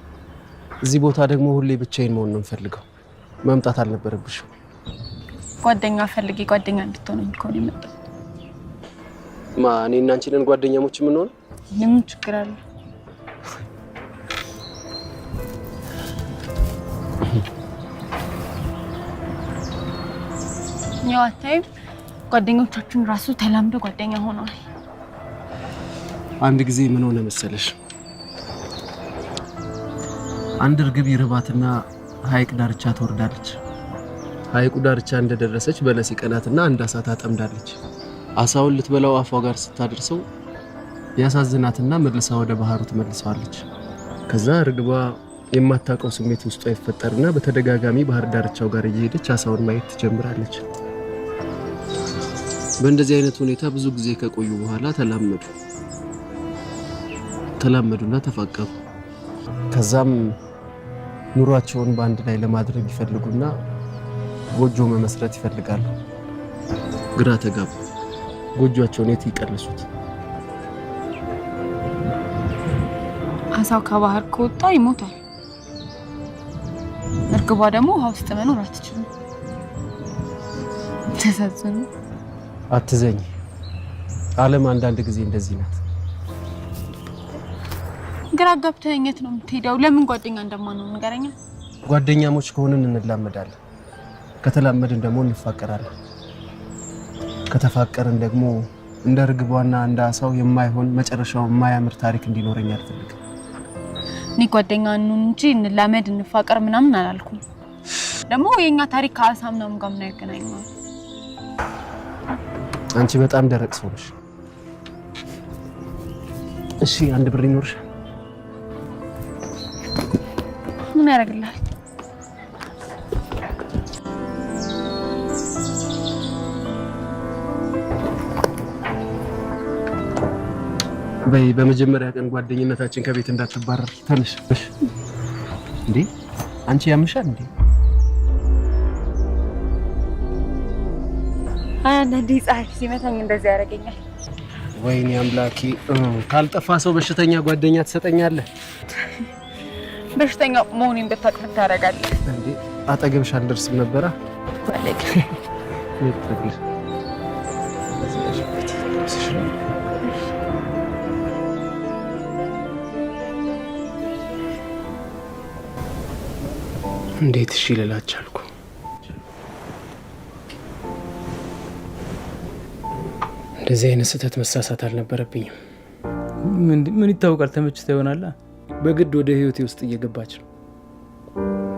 እዚህ ቦታ ደግሞ ሁሌ ብቻዬን መሆን ነው የምፈልገው። መምጣት አልነበረብሽም። ጓደኛ ፈልጌ ጓደኛ እንድትሆን እኮ ነው የመጣው። እኔና አንቺ ነን ጓደኛሞች የምንሆነው? ምን ችግር አለ? ያው አታይም ጓደኞቻችን ራሱ ተላምደው ጓደኛ ሆነዋል። አንድ ጊዜ ምን ሆነ መሰለሽ? አንድ እርግብ ይርባትና ሐይቅ ዳርቻ ትወርዳለች። ሐይቁ ዳርቻ እንደደረሰች በለስ ቀናትና አንድ አሳ ታጠምዳለች። አሳውን ልትበላው አፏ ጋር ስታደርሰው ያሳዝናትና መልሳ ወደ ባህሩ ትመልሰዋለች። ከዛ እርግቧ የማታውቀው ስሜት ውስጧ ይፈጠርና በተደጋጋሚ ባህር ዳርቻው ጋር እየሄደች አሳውን ማየት ትጀምራለች። በእንደዚህ አይነት ሁኔታ ብዙ ጊዜ ከቆዩ በኋላ ተላመዱና ተፋቀሩ። ከዛም ኑሯቸውን በአንድ ላይ ለማድረግ ይፈልጉና ጎጆ መመስረት ይፈልጋሉ። ግራ ተጋቡ። ጎጆአቸውን የት ይቀልሱት? አሳው ከባህር ከወጣ ይሞታል። እርግቧ ደግሞ ውሃ ውስጥ መኖር አትችልም። ተሳዘኑ። አትዘኝ። ዓለም አንዳንድ ጊዜ እንደዚህ ናት። ግራ ገብቶኝ የት ነው የምትሄደው? ለምን ጓደኛ እንደማንሆን ንገረኛ። ጓደኛሞች ከሆንን እንላመዳለን። ከተላመድን ደግሞ እንፋቀራለን። ከተፋቀርን ደግሞ እንደ እርግቧና እንደ አሳው የማይሆን መጨረሻው የማያምር ታሪክ እንዲኖረኝ አልፈልግም። እኔ ጓደኛ እንሁን እንጂ እንላመድ እንፋቀር ምናምን አላልኩም። ደግሞ የኛ ታሪክ ከአሳ ምናምን ጋር ምን ያገናኘዋል? አንቺ በጣም ደረቅ ሰው ነሽ። እሺ አንድ ብር ይኖርሻል? ምን ያደርግልሃል? በይ በመጀመሪያ ቀን ጓደኝነታችን ከቤት እንዳትባረር ተነሽ። እንዴ አንቺ ያምሻል እንዴ? አንዳንዴ ፀሐይ ሲመታኝ እንደዚህ ያደርገኛል። ወይኔ አምላኬ፣ ካልጠፋ ሰው በሽተኛ ጓደኛ ትሰጠኛለህ? በሽተኛ መሆኔን ብታውቅ ምን ታደርጋለህ? እንዴ አጠገብሽ አልደርስም ነበራ። ባለቅ እንዴት እሺ ልላች አልኩ። እንደዚህ አይነት ስህተት መሳሳት አልነበረብኝም። ምን ይታወቃል፣ ተመችታ ይሆናል። በግድ ወደ ህይወቴ ውስጥ እየገባች ነው።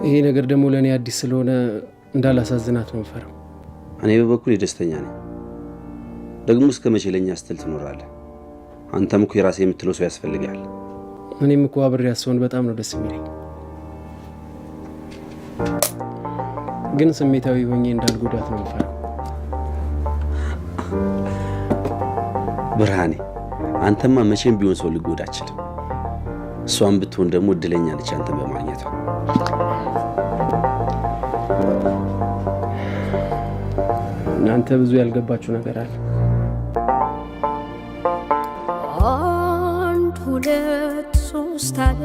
ይሄ ነገር ደግሞ ለእኔ አዲስ ስለሆነ እንዳላሳዝናት ነው የምፈራው። እኔ በበኩሌ ደስተኛ ነኝ። ደግሞ እስከ መቼ ለኛ ስትል ትኖራለህ? አንተም እኮ የራሴ የምትለው ሰው ያስፈልጋል። እኔም እኮ አብሬያት ስሆን በጣም ነው ደስ የሚለኝ። ግን ስሜታዊ ሆኜ እንዳልጎዳት ነው የምፈራው። ብርሃኔ፣ አንተማ መቼም ቢሆን ሰው ልጎዳ አትችልም። እሷም ብትሆን ደግሞ እድለኛ ነች አንተን በማግኘቷ። እናንተ ብዙ ያልገባችሁ ነገር አለ። 1 2 3 አለ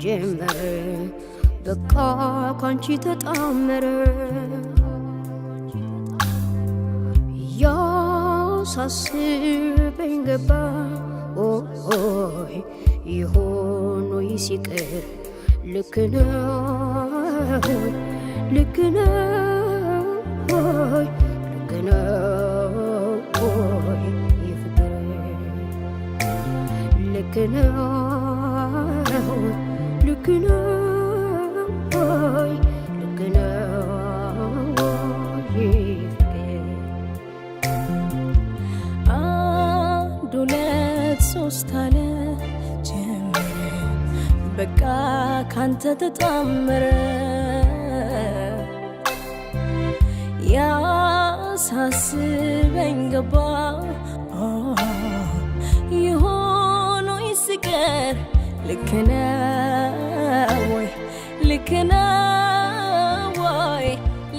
ጀመረ በቃ ካንቺ ተጣመረ ያሳስበኝ ገባ ኦይ ይሆን ወይ ሲቀር ልክ ነው ልክ ነው ልክ ነው ይፍቅር ልክ ነው ልክ ነው ልክ ነው ይፍቅር 1 2 3 አለ ጀመረ በቃ ካንተ ተጣመረ ያሳስበኝ ገባ ይሆን ወይ ሲቀር ልክ ነው ወይ ልክ ነው ወይ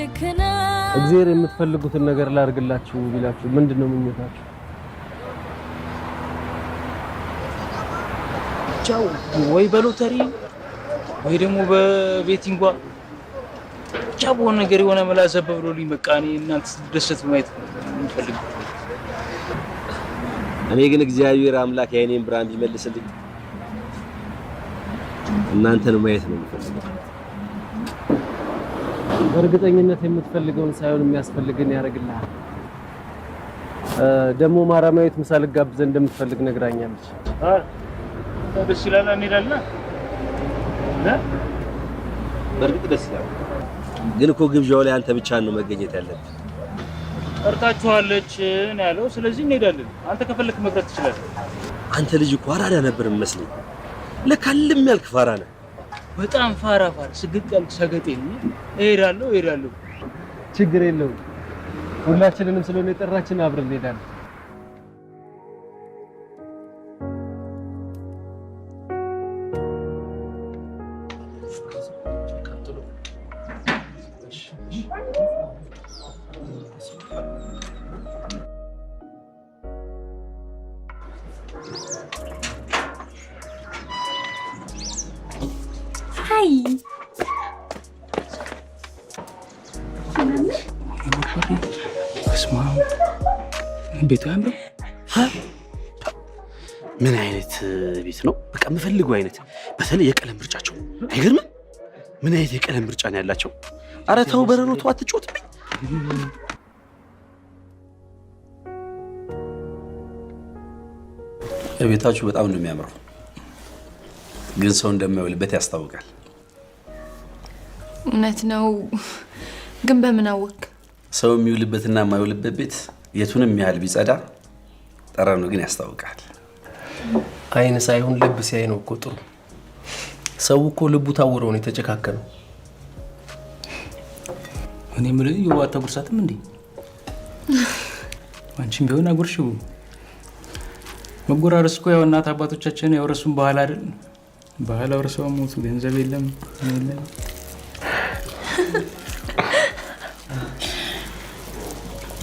ልክ ነው። እግዚአብሔር የምትፈልጉትን ነገር ላድርግላችሁ ቢላችሁ ምንድነው ምኞታችሁ? ቻው ወይ በሎተሪ ወይ ደግሞ በቤቲንጓ ብቻ በሆነ ነገር የሆነ መላዘብ ብሎልኝ በቃ እኔ እናንተ ስትደሰቱ ማየት እንፈልግ። እኔ ግን እግዚአብሔር አምላክ የኔን ብርሃን ቢመልስልኝ እናንተን ማየት ነው የምፈልገው። በእርግጠኝነት የምትፈልገውን ሳይሆን የሚያስፈልግን ያደርግልሃል። ደግሞ ማራማዊት ምሳ ልጋብዘን እንደምትፈልግ ነግራኛለች። ደስ ይላል። እንሄዳለን። በእርግጥ ደስ ይላል። ግን እኮ ግብዣው ላይ አንተ ብቻ ነው መገኘት ያለብህ። ጠርታችኋለች ነው ያለው። ስለዚህ እንሄዳለን። አንተ ከፈለክ መቅረት ትችላለህ። አንተ ልጅ እኮ አራዳ ነበር መስለኝ። ለካ ልም ያልክ ፋራ ነህ። በጣም ፋራ ስግጥ ያልክ ሰገጤ ነህ። እሄዳለሁ። ችግር የለውም። ሁላችንንም ስለሆነ የጠራችን አብረን እንሄዳለን። Hi. እስማ ቤቱ ያምራል። ምን አይነት ቤት ነው? በቃ የምፈልገው አይነት። በተለይ የቀለም ምርጫቸው አይገርምም? ምን አይነት የቀለም ምርጫ ነው ያላቸው? ኧረ ተው በረሮ ተው፣ አትጮትብኝ። ቤታችሁ በጣም ነው የሚያምረው፣ ግን ሰው እንደማይውልበት ያስታውቃል። እውነት ነው፣ ግን በምን አወቅ? ሰው የሚውልበትና የማይውልበት ቤት የቱንም ያህል ቢጸዳ ጠረኑ ግን ያስታውቃል። አይን ሳይሆን ልብ ሲያይ ነው እኮ ጥሩ። ሰው እኮ ልቡ ታውሮ ነው የተጨካከነው። እኔ ምንም የዋታ ጉርሳትም እንዴ አንቺም ቢሆን አጉርሽው መጎራረስ እኮ ያው እናት አባቶቻችን ያወረሱን ባህል አይደል? ባህል አውርሰው ሞቱ። ገንዘብ የለም የለም።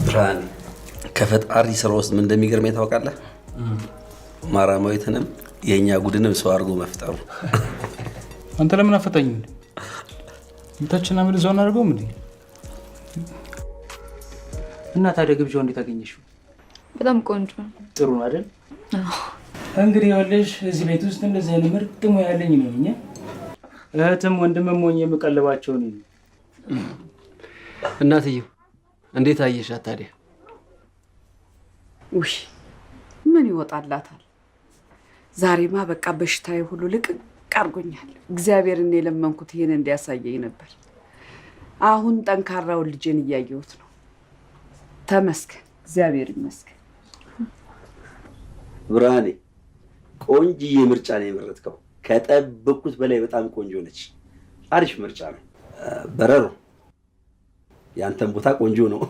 ብርሃን ከፈጣሪ ስራ ውስጥ ምን እንደሚገርመኝ ታውቃለህ? ማራማዊትንም የኛ ጉድንም ሰው አድርጎ መፍጠሩ። አንተ ለምን አፈጣኝ እንዴ? እንታችና ምን ዘውን አድርገው ምን? እና ታዲያ ግብዣው እንዴት አገኘሽው? በጣም ቆንጆ ነው። ጥሩ ነው አይደል? እንግዲህ ያለሽ እዚህ ቤት ውስጥ እንደዚህ አይነት ምርጥ ሙያ ያለኝ ነው እኛ እህትም ወንድምም ሆኜ የምቀልባቸው ነው። እናትዬው እንዴት አየሻት ታዲያ? ውይ ምን ይወጣላታል? ዛሬማ በቃ በሽታዬ ሁሉ ልቅቅ አድርጎኛል። እግዚአብሔርን የለመንኩት ይሄን እንዲያሳየኝ ነበር። አሁን ጠንካራውን ልጄን እያየሁት ነው። ተመስገን፣ እግዚአብሔር ይመስገን። ብርሃኔ ቆንጆዬ ምርጫ ነው የመረጥከው። ከጠበቅኩት በላይ በጣም ቆንጆ ነች። አሪፍ ምርጫ ነው። በረሮ ያንተን ቦታ ቆንጆ ነው።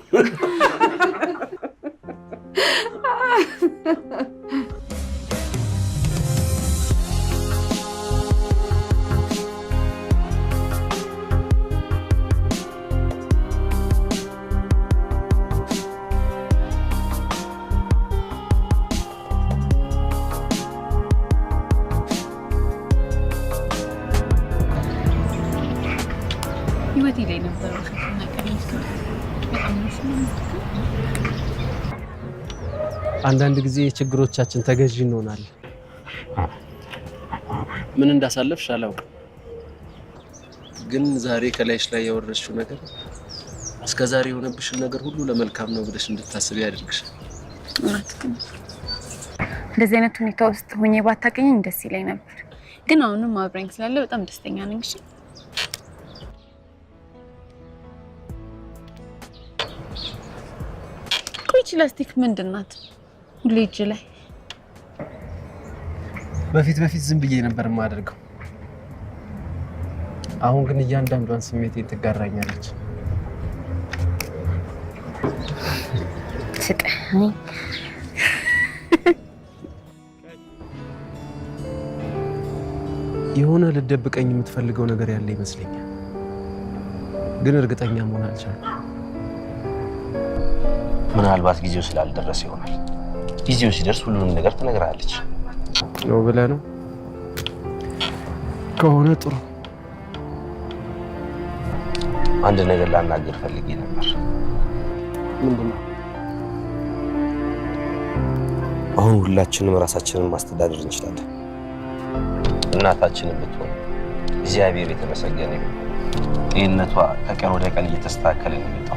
ህይወቴ ላይ ነበር አንዳንድ ጊዜ ችግሮቻችን ተገዢ እንሆናለን። ምን እንዳሳለፍሽ አላውቅም፣ ግን ዛሬ ከላይሽ ላይ ያወረድሽው ነገር እስከዛሬ የሆነብሽን ነገር ሁሉ ለመልካም ነው ብለሽ እንድታስቢ ያደርግሻል። እንደዚህ አይነት ሁኔታ ውስጥ ሆኜ ባታገኘኝ ደስ ይለኝ ነበር፣ ግን አሁንም አብረኝ ስላለ በጣም ደስተኛ ነኝ። እሺ ቆይቺ ላስቲክ ምንድን ናት? ሁሌ እጅ ላይ በፊት ዝም ብዬ ነበር የማደርገው። አሁን ግን እያንዳንዷን ስሜቴን ትጋራኛለች። ስጠኝ። የሆነ ልደብቀኝ የምትፈልገው ነገር ያለ ይመስለኛል፣ ግን እርግጠኛ መሆን አልቻልኩም። ምናልባት ጊዜው ስላልደረሰ ይሆናል። ጊዜው ሲደርስ ሁሉንም ነገር ትነግራለች ነው ብለህ ነው? ከሆነ ጥሩ። አንድ ነገር ላናገር ፈልጌ ነበር። ምንድነው? አሁን ሁላችንም ራሳችንን ማስተዳደር እንችላለን። እናታችንን ብትሆን እግዚአብሔር የተመሰገነ ይሁን፣ ጤንነቷ ከቀን ወደ ቀን እየተስተካከለ ነው የመጣው።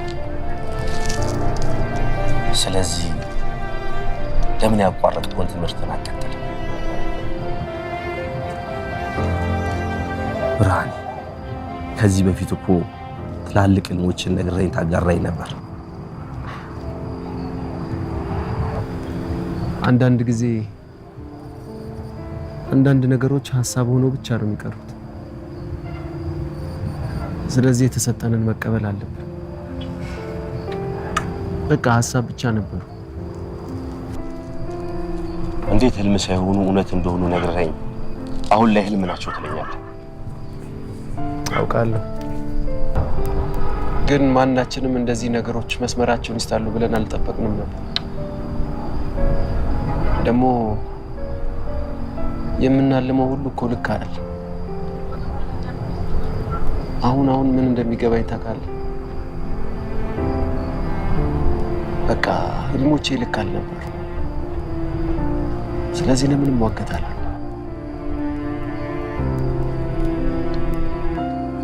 ስለዚህ ለምን ያቋረጥኩን ትምህርትን አትቀጥል? ብርሃኔ ከዚህ በፊት እኮ ትላልቅ ህልሞችን ነግረኝ ታጋራኝ ነበር። አንዳንድ ጊዜ አንዳንድ ነገሮች ሀሳብ ሆኖ ብቻ ነው የሚቀሩት። ስለዚህ የተሰጠንን መቀበል አለብን። በቃ ሀሳብ ብቻ ነበሩ። እንዴት ህልም ሳይሆኑ እውነት እንደሆኑ ነግረኝ አሁን ላይ ህልም ናቸው ትለኛለህ? አውቃለሁ፣ ግን ማናችንም እንደዚህ ነገሮች መስመራቸውን ይስታሉ ብለን አልጠበቅንም ነበር። ደግሞ የምናልመው ሁሉ እኮ ልክ አይደለም። አሁን ምን እንደሚገባኝ ታውቃለህ? በቃ ህልሞቼ ልክ አልነበሩ። ስለዚህ ለምን እሟገታለሁ?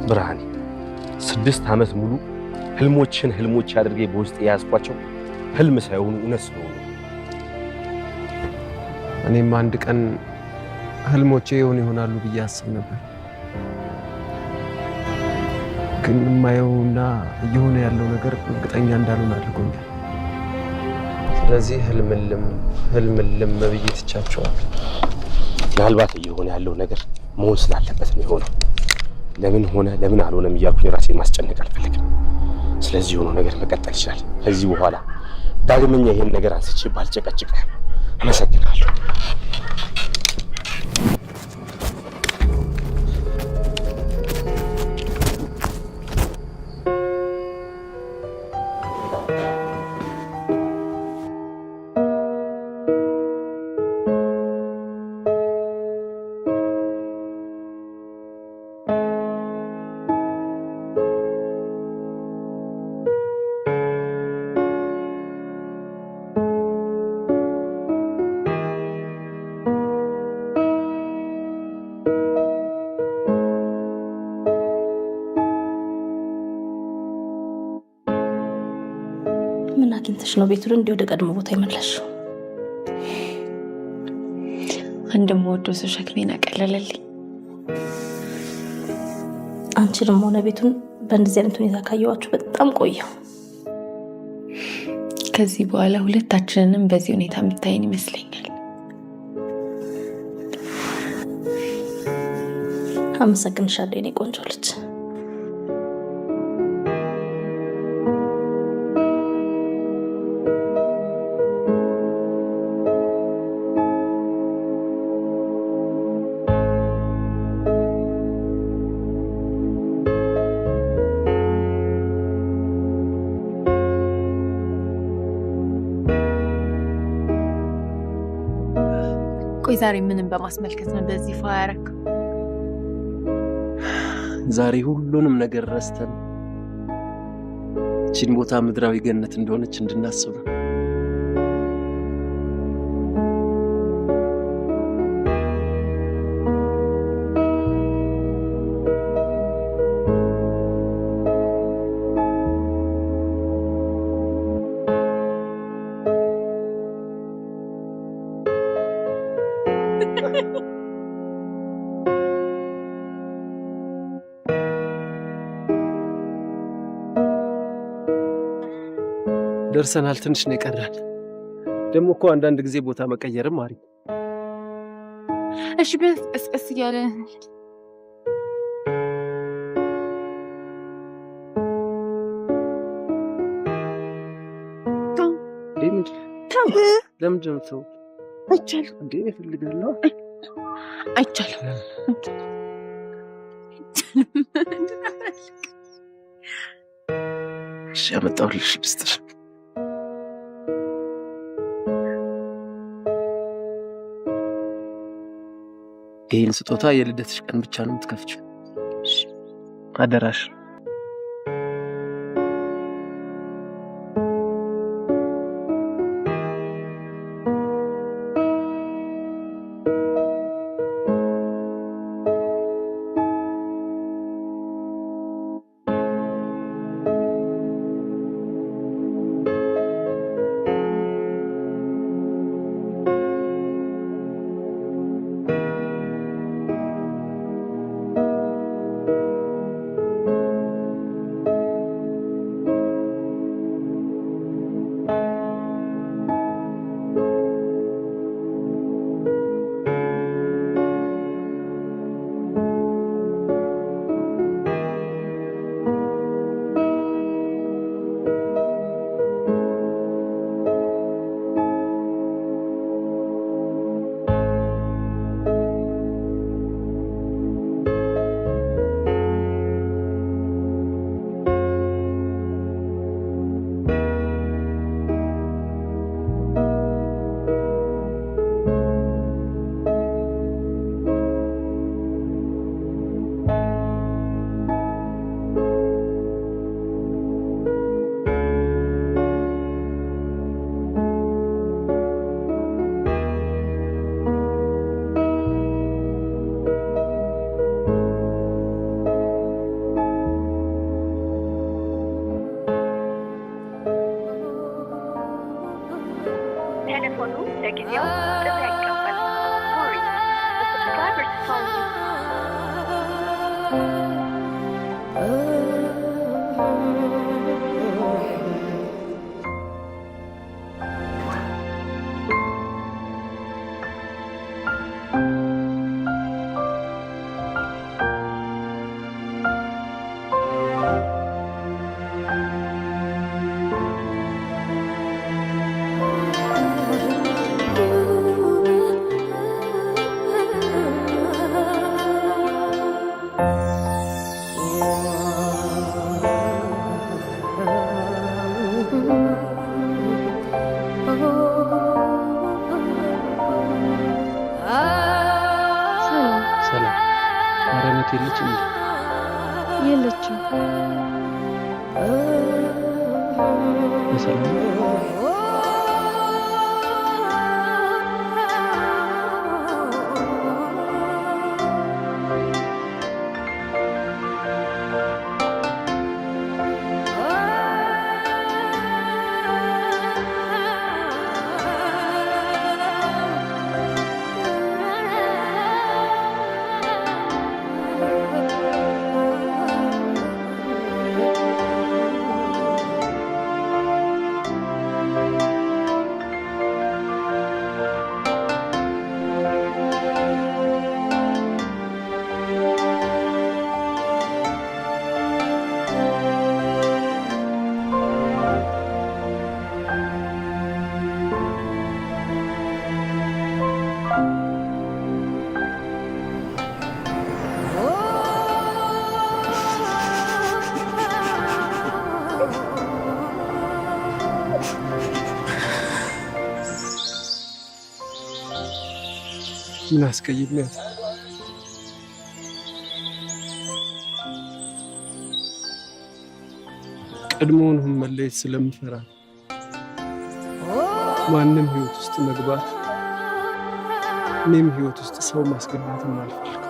ብርሃኔ 6 ዓመት ሙሉ ህልሞችን ህልሞች አድርጌ በውስጥ የያዝኳቸው ህልም ሳይሆኑ እውነት ስለሆኑ እኔም አንድ ቀን ህልሞቼ ይሆናሉ ብዬ አስብ ነበር። ግን የማየውና እየሆነ ያለው ነገር እርግጠኛ እንዳልሆን አድርጎኛል። ስለዚህ ህልምልም ብዬ ትቻቸዋለሁ። ምናልባት እየሆነ ያለው ነገር መሆን ስላለበት ነው የሆነው። ለምን ሆነ ለምን አልሆነም እያልኩኝ ራሴን ማስጨነቅ አልፈልግም። ስለዚህ የሆነው ነገር መቀጠል ይችላል። ከዚህ በኋላ ዳግመኛ ይሄን ነገር አንስቼ ባልጨቀጭቅህ አመሰግናለሁ። ምን አግኝተሽ ነው ቤቱን እንዲህ ወደ ቀድሞ ቦታ የመለስሽው? አንድም ወዶ ሰው ሸክሜን አቀለለልኝ። አንቺንም ሆነ ቤቱን በእንደዚህ አይነት ሁኔታ ካየኋችሁ በጣም ቆየሁ። ከዚህ በኋላ ሁለታችንንም በዚህ ሁኔታ የምታይን ይመስለኛል። አመሰግንሻለሁ የኔ ቆንጆ ልጅ። ቆይ ዛሬ ምንም በማስመልከት ነው እንደዚህ ፋ ያረከው? ዛሬ ሁሉንም ነገር ረስተን እቺን ቦታ ምድራዊ ገነት እንደሆነች እንድናስብ ነው። ደርሰናል። ትንሽ ነው የቀረን። ደግሞ እኮ አንዳንድ ጊዜ ቦታ መቀየርም አሪፍ። እሺ ቢያንስ ቀስቀስ እያለ ለምንድን ነው ሰው አይቻልም እንዴ? እፈልጋለሁ። አይቻልም። እሺ ያመጣሁልሽ ልስጥሽ። ይህን ስጦታ የልደትሽ ቀን ብቻ ነው የምትከፍቺው። አደራሽ። አረመት የለችም የለችም። በሰላም ምን አስቀይሜያት? ቀድሞውንም መለየት ስለምፈራ ማንም ህይወት ውስጥ መግባት እኔም ህይወት ውስጥ ሰው ማስገባትም አልፈልግም።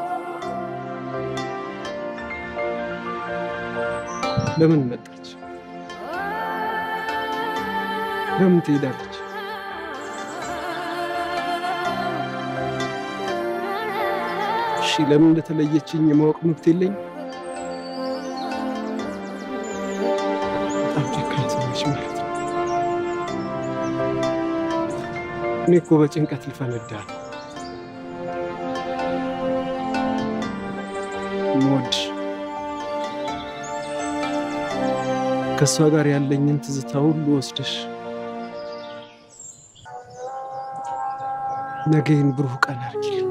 ለምን መጣች? ለምን ትሄዳለች? እሺ ለምን እንደተለየችኝ የማወቅ መብት የለኝ? በጣም ጨካኝ ሰዎች ማለት ነው። እኔ እኮ በጭንቀት ልፈነዳ ነው። የምወድሽ ከእሷ ጋር ያለኝን ትዝታ ሁሉ ወስደሽ ነገን ብሩህ ቀን አድርጊልኝ።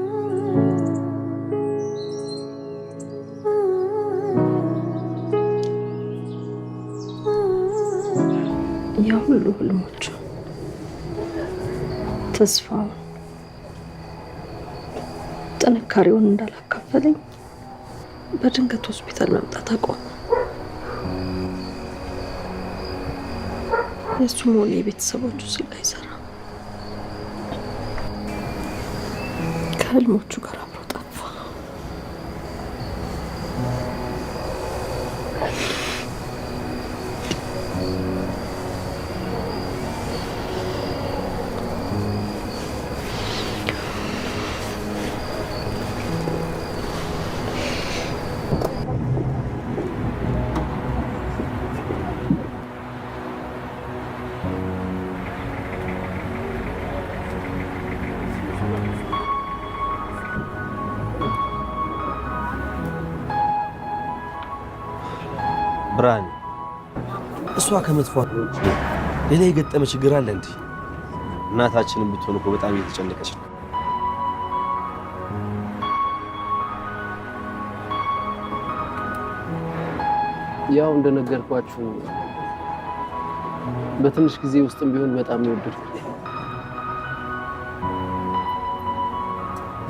ያ ሁሉ ህልሞች ተስፋውን ጥንካሬውን እንዳላካፈለኝ በድንገት ሆስፒታል መምጣት አቆመ። የእሱም ሆነ የቤተሰቦቹ ስልክ አይሰራም። ከህልሞቹ ጋር አብሮ ጠፋ። ብርሃኔ፣ እሷ ከመጥፎ ሌላ የገጠመ ችግር አለ እንዴ? እናታችንን ብትሆን እኮ በጣም እየተጨነቀች ነው። ያው እንደነገርኳችሁ በትንሽ ጊዜ ውስጥም ቢሆን በጣም ነው የወደድኩት።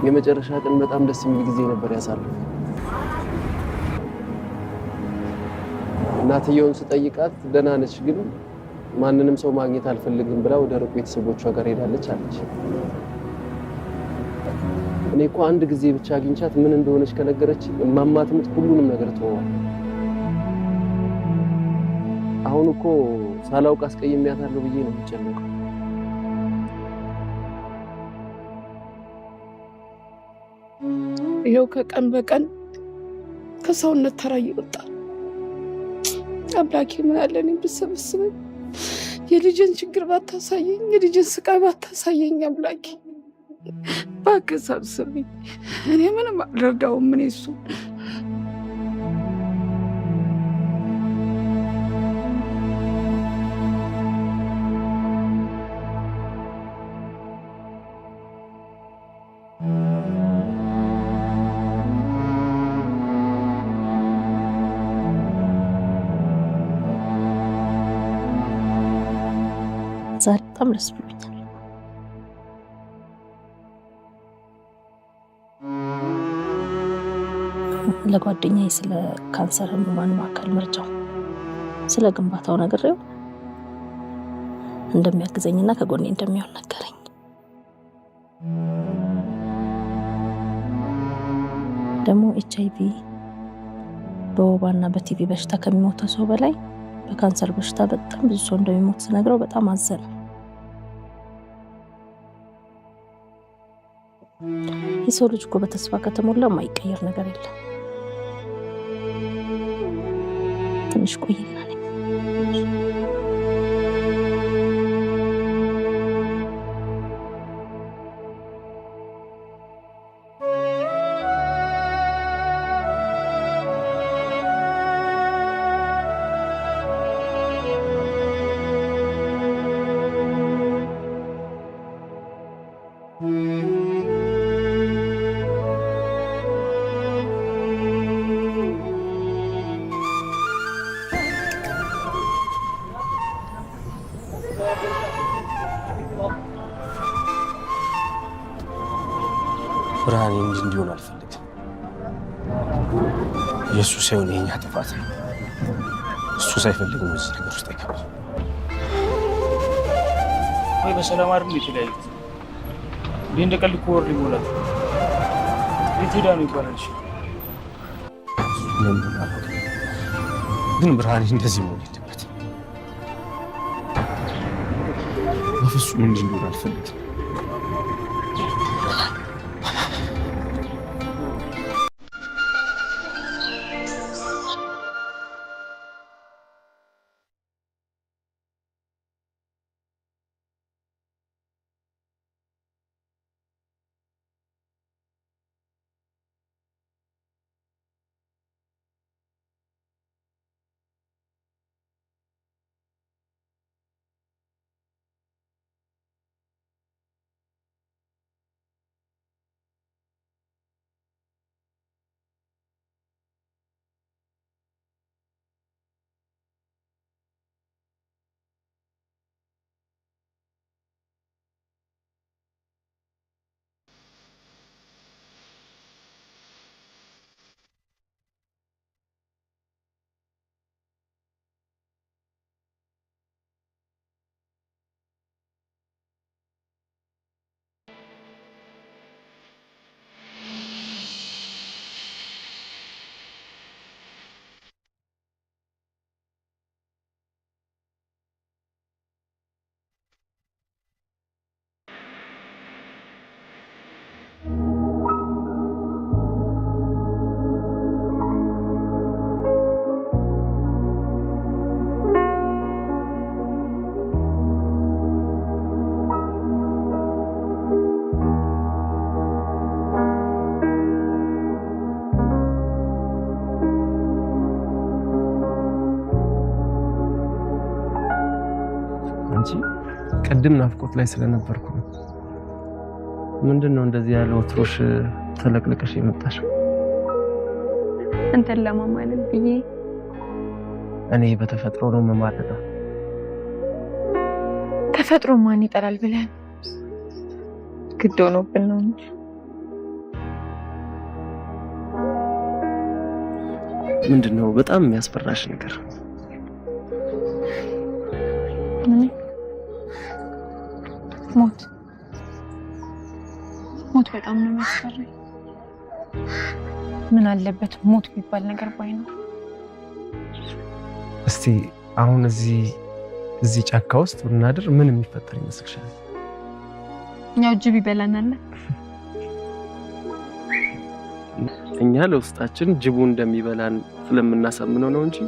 የመጨረሻ ቀን በጣም ደስ የሚል ጊዜ ነበር ያሳለፍኩት። እናትየውን ስጠይቃት ደህና ነች፣ ግን ማንንም ሰው ማግኘት አልፈልግም ብላ ወደ ሩቅ ቤተሰቦቿ ጋር ሄዳለች አለች። እኔ እኮ አንድ ጊዜ ብቻ አግኝቻት ምን እንደሆነች ከነገረች እማማትምት ሁሉንም ነገር ተወዋል። አሁን እኮ ሳላውቅ አስቀይሜያታለሁ ብዬ ነው የምጨነቀው። ይኸው ከቀን በቀን ከሰውነት ተራ እየወጣ አምላኬ ምን አለ እኔን ብትሰበስበኝ፣ የልጅን ችግር ባታሳየኝ፣ የልጅን ስቃይ ባታሳየኝ። አምላኬ እባክህ ሰብስበኝ። እኔ ምንም አልረዳውም። እኔ እሱ ዛሬ በጣም ደስ ብሎኛል። ለጓደኛዬ ስለ ካንሰር ህሙማን ማዕከል ምርጫው ስለ ግንባታው ነግሬው እንደሚያግዘኝና ከጎኔ እንደሚሆን ነገረኝ። ደግሞ HIV በወባና በቲቪ በሽታ ከሚሞተው ሰው በላይ በካንሰር በሽታ በጣም ብዙ ሰው እንደሚሞት ስነግረው በጣም አዘነ። የሰው ልጅ እኮ በተስፋ ከተሞላ የማይቀየር ነገር የለም። ትንሽ ቆይና ብርሃኔ እንዲሆን አልፈልግም። የእሱ ሳይሆን የኛ ጥፋት ነው። እሱ ሳይፈልግ ነው እዚህ ነገር ውስጥ አይገባም። ወይ በሰላም አይደል የተለያዩት? እንዴ እንደ ቀልድ እኮ ወር ሊሞላት የት ሄዳ ነው ይባላል። ግን ብርሃኔ እንደዚህ መሆን የለበትም። በፍጹም እንዲሆን አልፈልግም። ቅድም ናፍቆት ላይ ስለነበርኩ ነው። ምንድነው እንደዚህ ያለ ወትሮሽ ተለቅልቀሽ የመጣሽ? አንተን ለማማለል ብዬ። እኔ በተፈጥሮ ነው መማለለው። ተፈጥሮ ማን ይጠላል ብለን ግድ ሆኖብን ነው እንጂ። ምንድነው በጣም የሚያስፈራሽ ነገር? ሞት በጣም ነው የሚያስፈራኝ። ምን አለበት ሞት ቢባል ነገር ባይኖር። እስቲ አሁን እዚህ ጫካ ውስጥ ብናድር ምን የሚፈጠር ይመስልሻል? ያው ጅብ ይበላናል። እኛ ለውስጣችን ጅቡ እንደሚበላን ስለምናሳምነው ነው እንጂ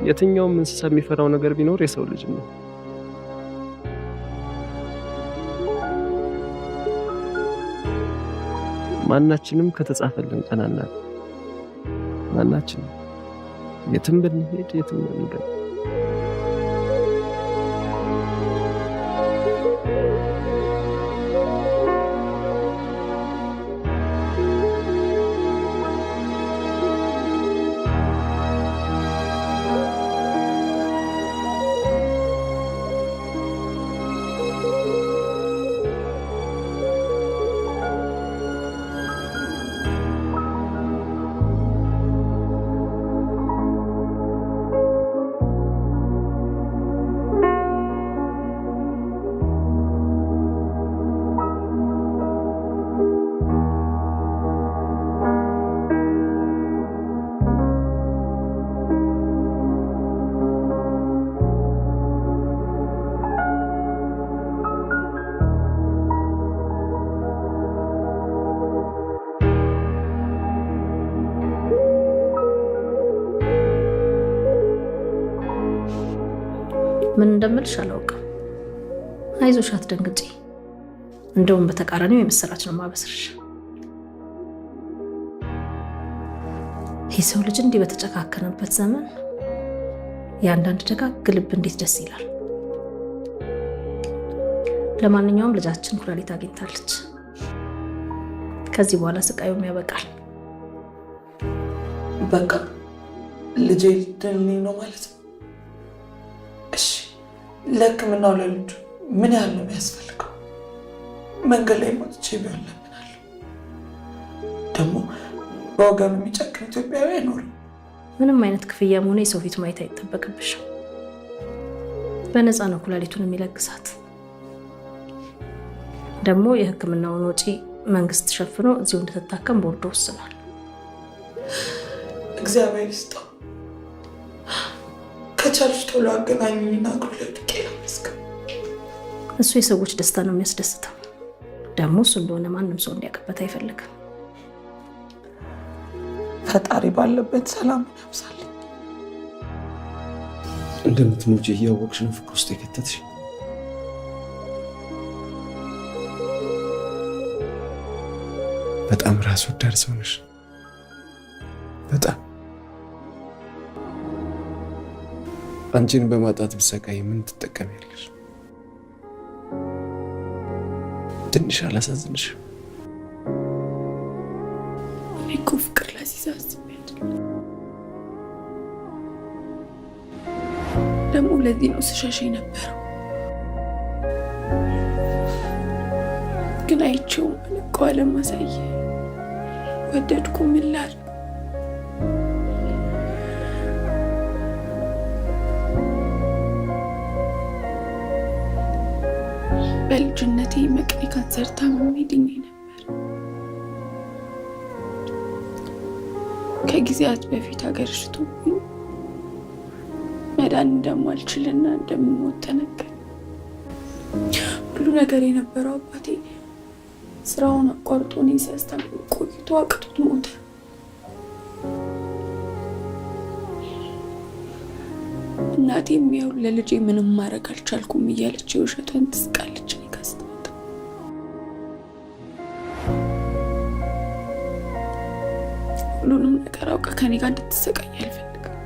የትኛውም እንስሳ የሚፈራው ነገር ቢኖር የሰው ልጅ ነው። ማናችንም ከተጻፈልን ቀናና ማናችንም የትም ብንሄድ የትም ብንገባ ምን እንደምልሽ አላውቅም። አይዞሽ አትደንግጪ። እንደውም በተቃራኒው የመሰራች ነው ማበስርሽ። የሰው ልጅ እንዲህ በተጨካከነበት ዘመን የአንዳንድ ደጋግ ልብ እንዴት ደስ ይላል። ለማንኛውም ልጃችን ኩላሊት አግኝታለች። ከዚህ በኋላ ስቃዩም ያበቃል። በቃ ልጄ ልትድን ነው ማለት ነው? እሺ፣ ለሕክምናው ለልጁ ምን ያህል ነው የሚያስፈልገው? መንገድ ላይ ሞትቼ ቢሆን ለምናለሁ። ደግሞ በወገኑ የሚጨክን ኢትዮጵያዊ አይኖርም። ምንም አይነት ክፍያም ሆነ የሰው ፊት ማየት አይጠበቅብሽም። በነፃ ነው ኩላሊቱን የሚለግሳት። ደግሞ የሕክምናውን ወጪ መንግስት ሸፍኖ እዚሁ እንድትታከም ቦርዶ ወስኗል። እግዚአብሔር ይስጠው። ከቻልሽ ቶሎ አገናኝና እግሩ ላይ ወድቄ ላመስግን። እሱ የሰዎች ደስታ ነው የሚያስደስተው። ደግሞ እሱ እንደሆነ ማንም ሰው እንዲያውቅበት አይፈልግም። ፈጣሪ ባለበት ሰላም ያብዛል። እንደምትሞጪ እያወቅሽ ነው ፍቅር ውስጥ የከተትሽ። በጣም ራስ ወዳድ ሰው ነሽ። በጣም አንቺን በማጣት ብሰቃይ ምን ትጠቀሚያለሽ? ትንሽ አላሳዝንሽ? እኮ ፍቅር ላሲዝ አስቤያለሁ። ደግሞ ለዚህ ነው ስሻሽ የነበረው። ግን አይቼውም አለቀው አለማሳየ ወደድኩ ምን ላድርግ? በልጅነቴ መቅኔ ካንሰር ታምሜ ድኜ ነበር። ከጊዜያት በፊት አገርሽቶብኝ መዳን እንደማልችልና እንደምሞት ተነገረኝ። ሁሉ ነገር የነበረው አባቴ ስራውን አቋርጦ እኔን ሲያስተምር ቆይቶ አቅቶት ሞተ። እናቴም ያው ለልጄ ምንም ማድረግ አልቻልኩም እያለች የውሸቷን ትስቃለች። እኔ ካስተማታ ሁሉንም ነገር አውቃ ከኔ ጋር እንድትሰቃይ አልፈልግም።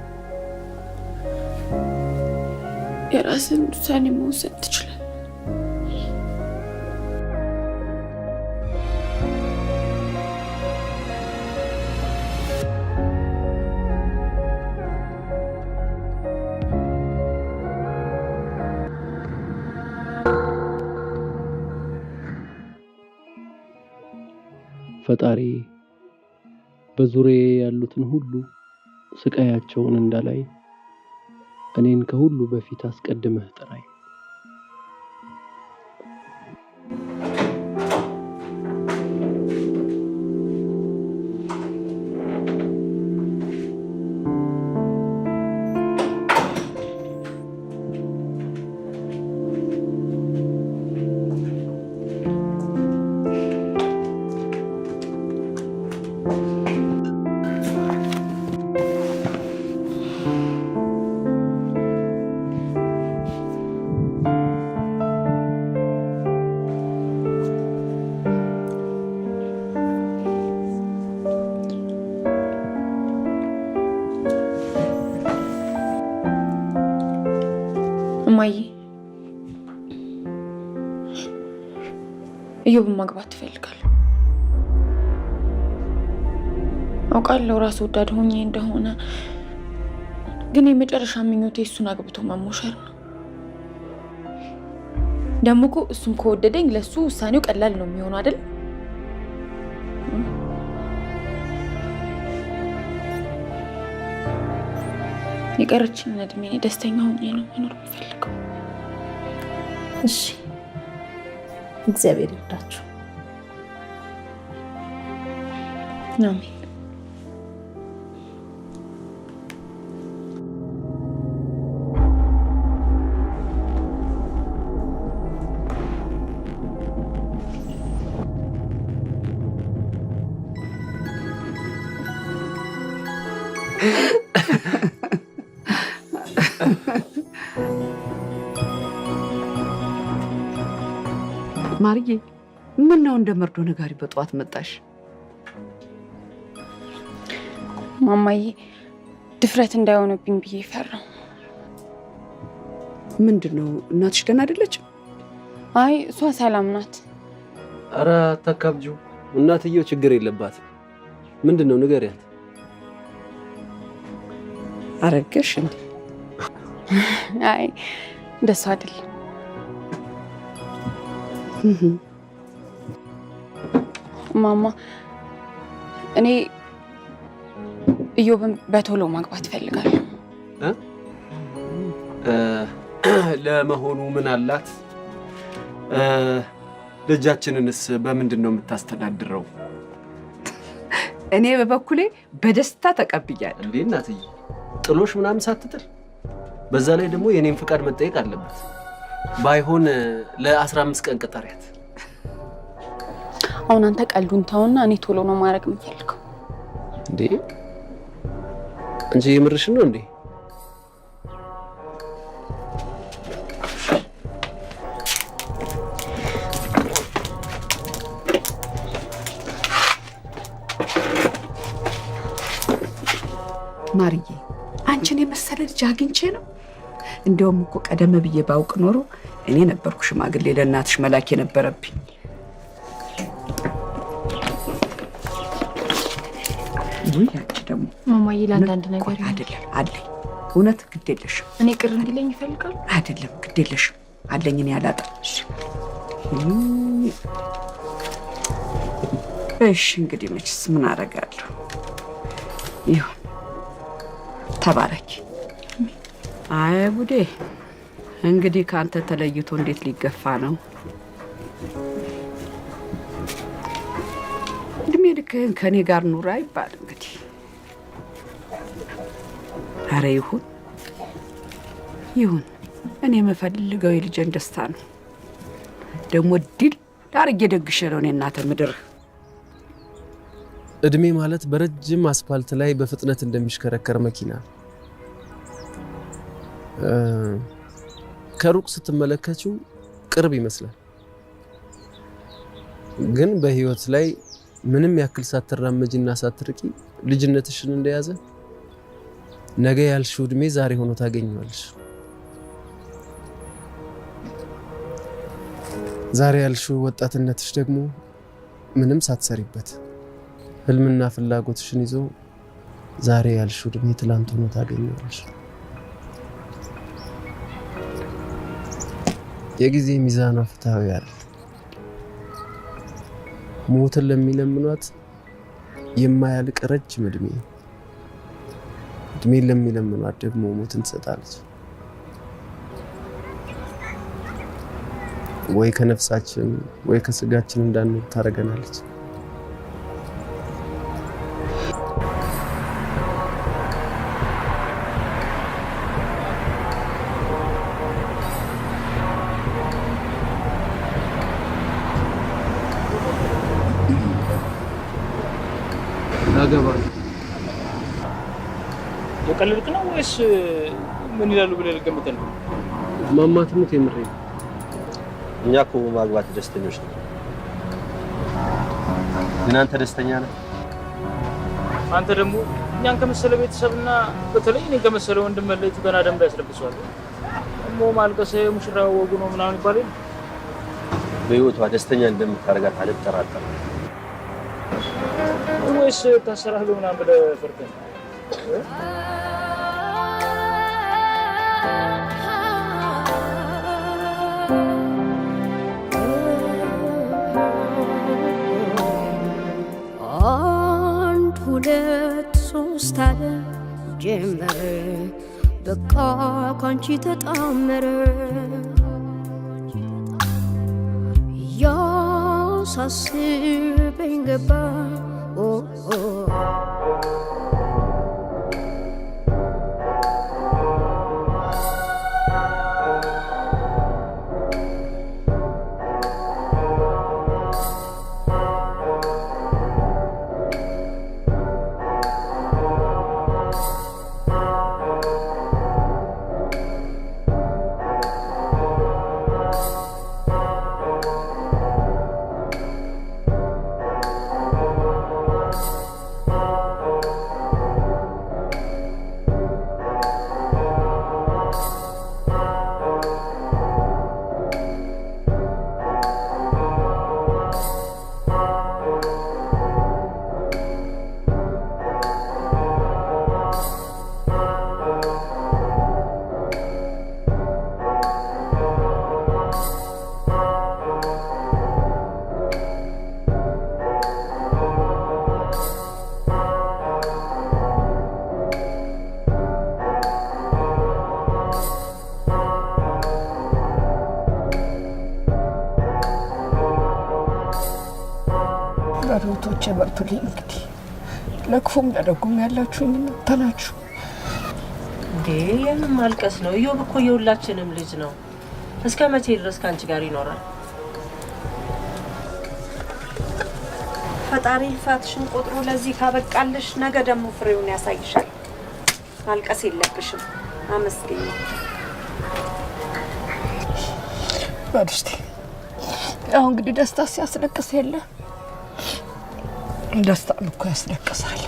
የራስን ውሳኔ መወሰን ትችላለህ። ፈጣሪ በዙሪያዬ ያሉትን ሁሉ ስቃያቸውን እንዳላይ እኔን ከሁሉ በፊት አስቀድመህ ጥራኝ። እማዬ እዮብን ማግባት ትፈልጋለሁ። አውቃለሁ ራስ ወዳድ ሆኜ እንደሆነ፣ ግን የመጨረሻ ምኞቴ እሱን አግብቶ መሞሸር ነው። ደግሞ እኮ እሱም ከወደደኝ ለሱ ውሳኔው ቀላል ነው የሚሆነው አይደል? የቀረችን እድሜ ደስተኛ ሆኜ ነው መኖር የምፈልገው። እሺ፣ እግዚአብሔር ይርዳችሁ። አሜን። ማርዬ ምን ነው እንደመርዶ ነጋሪ በጧት መጣሽ? ማማዬ ድፍረት እንዳይሆንብኝ ብዬ ፈራሁ። ምንድነው እናትሽ ደህና አይደለችም? አይ እሷ ሰላም ናት። ኧረ አታካብጂው፣ እናትየው ችግር የለባትም። ምንድነው ንገሪያት። አረገሽ እንዴ? አይ እንደሱ አይደለም። ማማ እኔ ኢዮብን በቶሎ ማግባት ፈልጋለሁ። ለመሆኑ ምን አላት? ልጃችንንስ በምንድን ነው የምታስተዳድረው? እኔ በበኩሌ በደስታ ተቀብያለሁ። እንዴ እናትዬ ጥሎሽ ምናምን ሳትጥል፣ በዛ ላይ ደግሞ የኔን ፍቃድ መጠየቅ አለበት። ባይሆን ለ15 ቀን ቅጠሪያት። አሁን አንተ ቀልዱን ተውና እኔ ቶሎ ነው ማድረግ የምፈልገው። እንዴ አንቺ የምርሽን ነው እንዴ? ማርዬ አንቺን የመሰለ ልጅ አግኝቼ ነው። እንደውም እኮ ቀደም ብዬ ባውቅ ኖሮ እኔ ነበርኩ ሽማግሌ ለእናትሽ መላክ የነበረብኝ። ወይ አንቺ ደግሞ ማማዬ ለአንዳንድ ነገር አይደለም አለኝ። እውነት ግድ የለሽም። እኔ ቅር እንዲለኝ ይፈልጋል አይደለም፣ ግድ የለሽም አለኝ። እኔ አላጣሽ። እሺ እንግዲህ መችስ ምን አደርጋለሁ። ይሁን ተባረኪ። አይ ጉዴ! እንግዲህ ካንተ ተለይቶ እንዴት ሊገፋ ነው? እድሜ ልክህን ከኔ ጋር ኑር አይባል እንግዲህ። አረ ይሁን ይሁን። እኔ የምፈልገው የልጄን ደስታ ነው። ደግሞ ድል አድርጌ ደግሼ ነው እኔ እናተ ምድር። እድሜ ማለት በረጅም አስፋልት ላይ በፍጥነት እንደሚሽከረከር መኪና ከሩቅ ስትመለከቱ ቅርብ ይመስላል፣ ግን በህይወት ላይ ምንም ያክል ሳትራመጂና ሳትርቂ ልጅነትሽን እንደያዘ ነገ ያልሽው እድሜ ዛሬ ሆኖ ታገኘዋለሽ። ዛሬ ያልሽው ወጣትነትሽ ደግሞ ምንም ሳትሰሪበት ህልምና ፍላጎትሽን ይዞ ዛሬ ያልሽው እድሜ ትላንት ሆኖ ታገኘዋለሽ። የጊዜ ሚዛኗ ፍትሃዊ አይደል። ሞትን ለሚለምኗት የማያልቅ ረጅም እድሜን ለሚለምኗት ደግሞ ሞትን ትሰጣለች። ወይ ከነፍሳችን ወይ ከስጋችን እንዳንሞት ታረገናለች። አገባለሁ። የቀለድክ ነው ወይስ ምን ይላሉ ብለህ ልገምት ነው? ማማ ትሙት የምሬ ነው። እኛ እኮ ማግባት ደስተኞች ነን። ግን አንተ ደስተኛ ነህ? አንተ ደግሞ እኛን ከመሰለ ቤተሰብና በተለይ እኔን ከመሰለ ወንድም መለየቱ ገና ደም ላይ ያስለብሰዋል። ደግሞ ማልቀስ ሙሽራው ወጉ ነው ምናምን ይባላል። በህይወቷ ደስተኛ እንደምታረጋት አልጠራጠርም። ወይስ ታሰራህ ምናምን ብለህ ፈርተህ ነው? አንድ ሁለት ሶስት አለ ጀመረ በቃ ካንቺ ተጣመረ ያሳስበኝ ገባ ልጆቼ በርቱልኝ። እንግዲህ ለክፉም ለደጉም ያላችሁኝ እናንተ ናችሁ። እንዴ የምን ማልቀስ ነው? ኢዮብ እኮ የሁላችንም ልጅ ነው። እስከ መቼ ድረስ ካንቺ ጋር ይኖራል? ፈጣሪ ልፋትሽን ቆጥሮ ለዚህ ካበቃልሽ ነገ ደግሞ ፍሬውን ያሳይሻል። ማልቀስ የለብሽም። አመስግኝ። በርስቲ ያው እንግዲህ ደስታ ሲያስለቅስ የለ ደስታ እኮ ያስለቅሳል።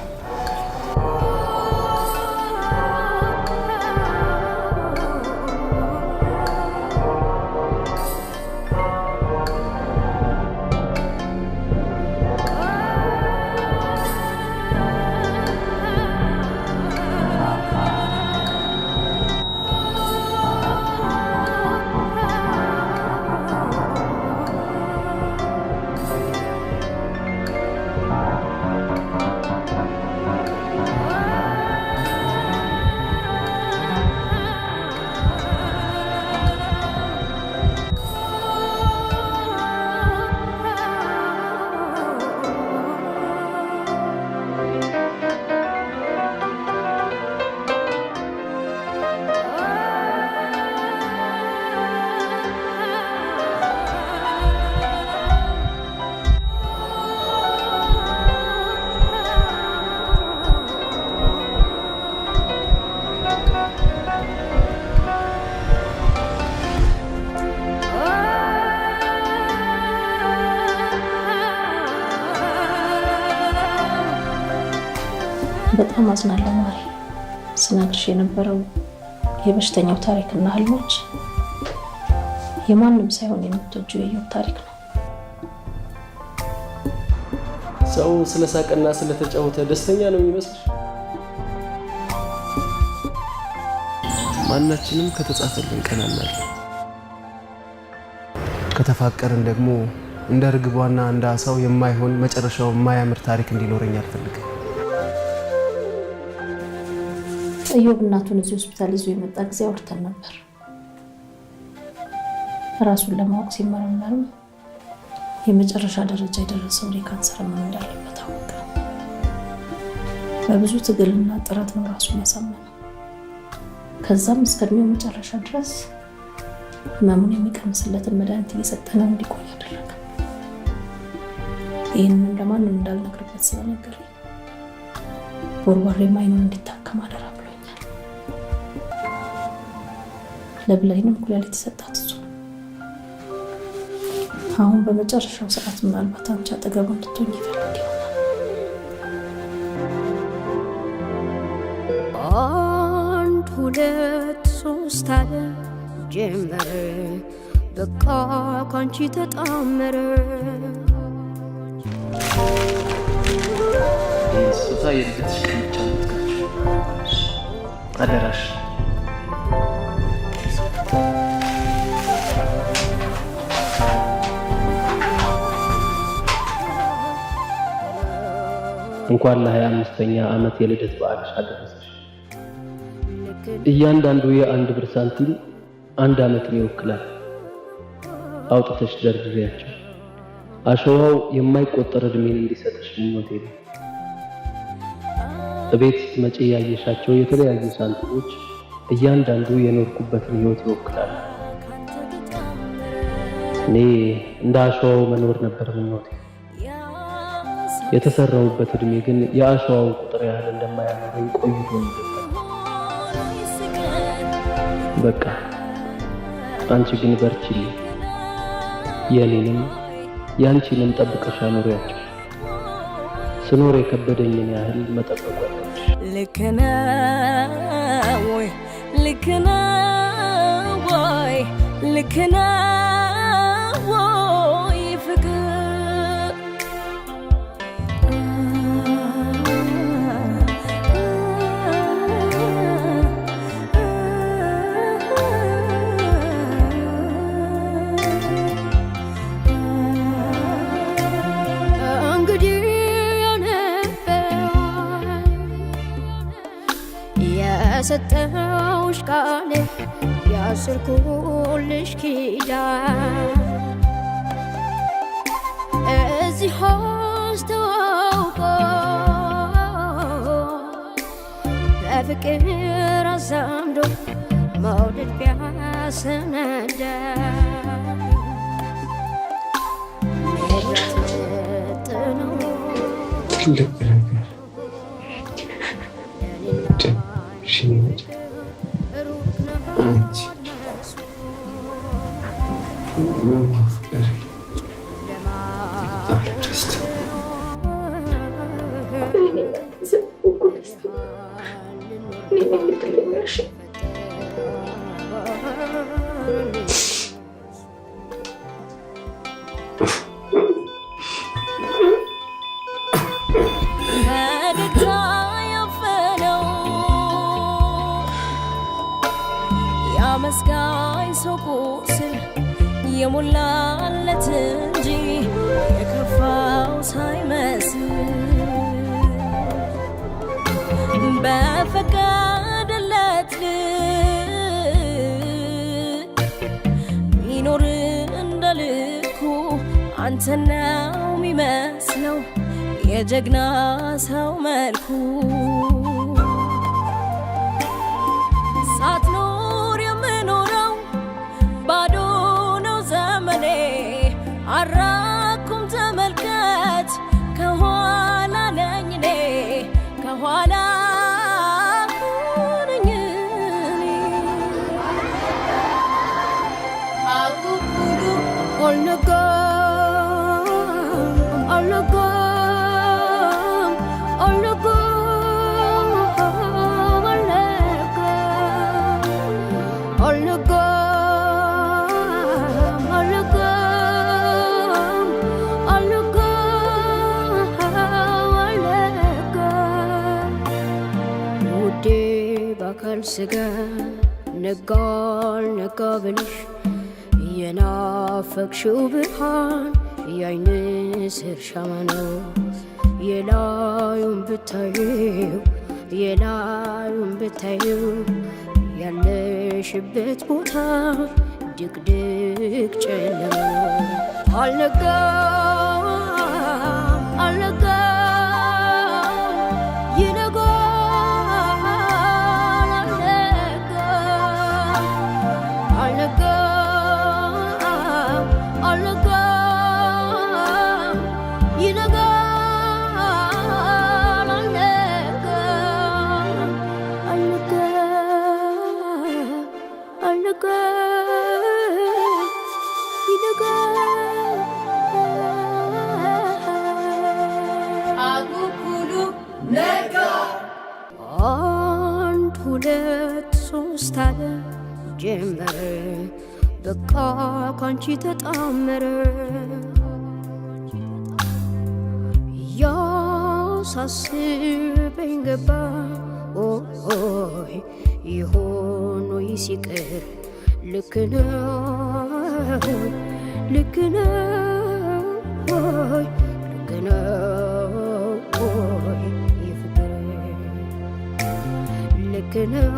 በጣም አዝናለሁ ማሪ። ስነግርሽ የነበረው የበሽተኛው ታሪክና ህልሞች የማንም ሳይሆን የምትወጂው የኢዮብ ታሪክ ነው። ሰው ስለሳቀና ስለተጫወተ ደስተኛ ነው የሚመስልሽ? ማናችንም ከተጻፈልን ቀን አናለን። ከተፋቀርን ደግሞ እንደ ርግቧና እንደ አሳው የማይሆን መጨረሻው የማያምር ታሪክ እንዲኖረኝ አልፈልግም። ኢዮብ እናቱን እዚህ ሆስፒታል ይዞ የመጣ ጊዜ አውርተን ነበር። ራሱን ለማወቅ ሲመረመርም የመጨረሻ ደረጃ የደረሰው የካንሰር ህመም እንዳለበት አወቀ። በብዙ ትግልና ጥረት ነው ራሱን ያሳመነው። ከዛም እስከ እድሜው መጨረሻ ድረስ ህመሙን የሚቀንስለትን መድኃኒት እየሰጠነው እንዲቆይ አደረገ። ይህንን ለማንም እንዳልነግርበት ስለነገረኝ ወርዋሬ አይኑን እንዲታከም አደራ ብሎኛል። ለብላይንም ኩላሊት የሰጣት እሱ። አሁን በመጨረሻው ሰዓት ምናልባት አንቺ አጠገቡ እንድትሆኝ ይፈልግ ይሆናል። አንድ ሁለት ሶስት አለ ጀመረ በቃ ካንቺ ተጣመረ። ሶታ የልጅሽ ብቻ አደራሽ እንኳን ለ25ኛ ዓመት የልደት በዓልሽ አደረሰሽ። እያንዳንዱ የአንድ ብር ሳንቲም አንድ ዓመትን ይወክላል። አውጥተሽ ደርድሪያቸው። አሸዋው የማይቆጠር እድሜን እንዲሰጥሽ ምኞቴ ነው። እቤት ስትመጪ ያየሻቸው የተለያዩ ሳንቲሞች እያንዳንዱ የኖርኩበትን ህይወት ይወክላል። እኔ እንደ አሸዋው መኖር ነበር ምኞቴ። የተሰራውበት እድሜ ግን የአሸዋውን ቁጥር ያህል እንደማያኖረኝ ቆይቶ ነው። በቃ አንቺ ግን በርቺልኝ። የኔንም ያንቺንም ጠብቀሽ አኑሪያቸው። ስኖር የከበደኝን ያህል መጠበቅ አለብሽ። ልክ ነው ወይ ልክ ነው ወይ ልክ ነው ወይ ፍቅር የሰጠሁሽ ቃል ያሰርኩልሽ ኪዳን እዚህ ሆስተዋል በፍቅር አዛምዶ መውደድ ቢያሰናዳ ትልቅ መስጋኝ ሰው ቁስል የሞላለት እንጂ የከፋው ሳይመስል በፈቀደለት ሚኖር እንደልኩ አንተናው የሚመስለው የጀግና ሰው መልኩ ሳትኖር የምኖረው ባዶ ነው ዘመኔ አራኩም ተመልከት ከኋላ ነኝ እኔ ከኋላ ነኝ እኔ አቁቁሉ ስጋ ነጋል ነጋ ብልሽ የናፈቅሽው ብርሃን የአይን ስር ሻማ ነው የላዩን ብታየው ያለሽበት ቦታ ድቅድቅ ጨለማ ነው አልነጋም ጀመረ በቃ ካንቺ ተጣመረ ያሳስበኝ ገባ ኦይ ይሆን ወይ ሲቀር ልክ ነው ይፍቅር ልክ ነው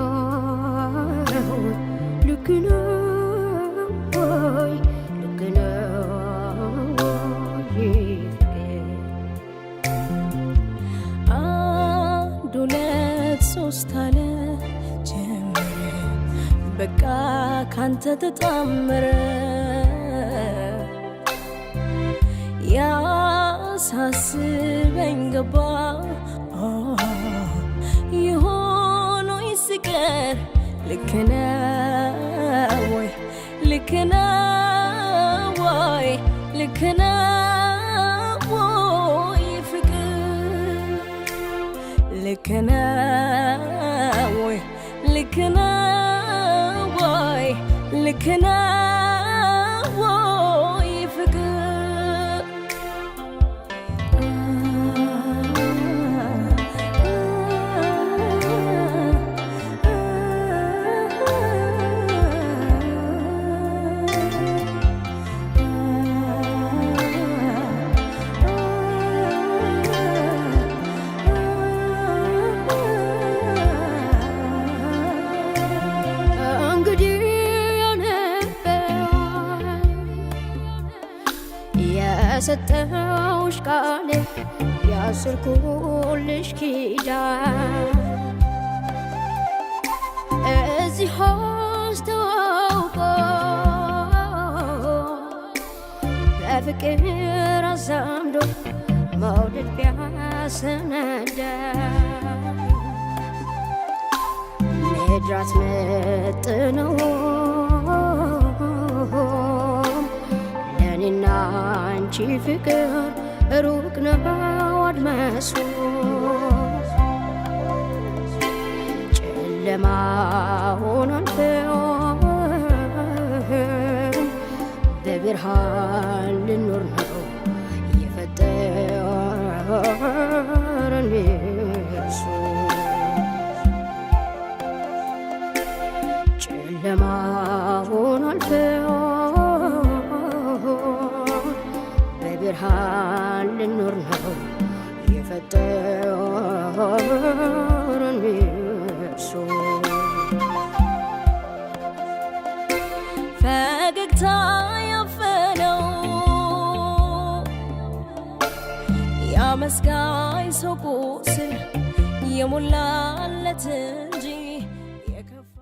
አንድ ሁለት ሶስት አለ ጀመረ በቃ ካንተ ተጣመረ ያሳስበኝ ገባ ይሆን ወይ ሲቀር ልክ ነው ወይ ልክ ነው ወይ ፍቅር ልክ ነው ወይ ልክ ነው ወይ ፍቅር የሰጠሁሽ ቃል ያስርኩልሽ ኪዳን አስተዋውቆ በፍቅር አዛምዶ መውደድ ቢያሰናዳ ምድራት መጥነው ለእኔና አንቺ ፍቅር ሩቅ ነው አድማሱ ጨለማ ሆኗል በብርሃን ልኖር ነው የፈጠረን እሱ ጨለማ ሆኗል በብርሃን ልኖር ነው የፈጠረን እሱ ፈገግታ ያፈነው ያመስጋኝ ሰው ቁስል የሞላለትን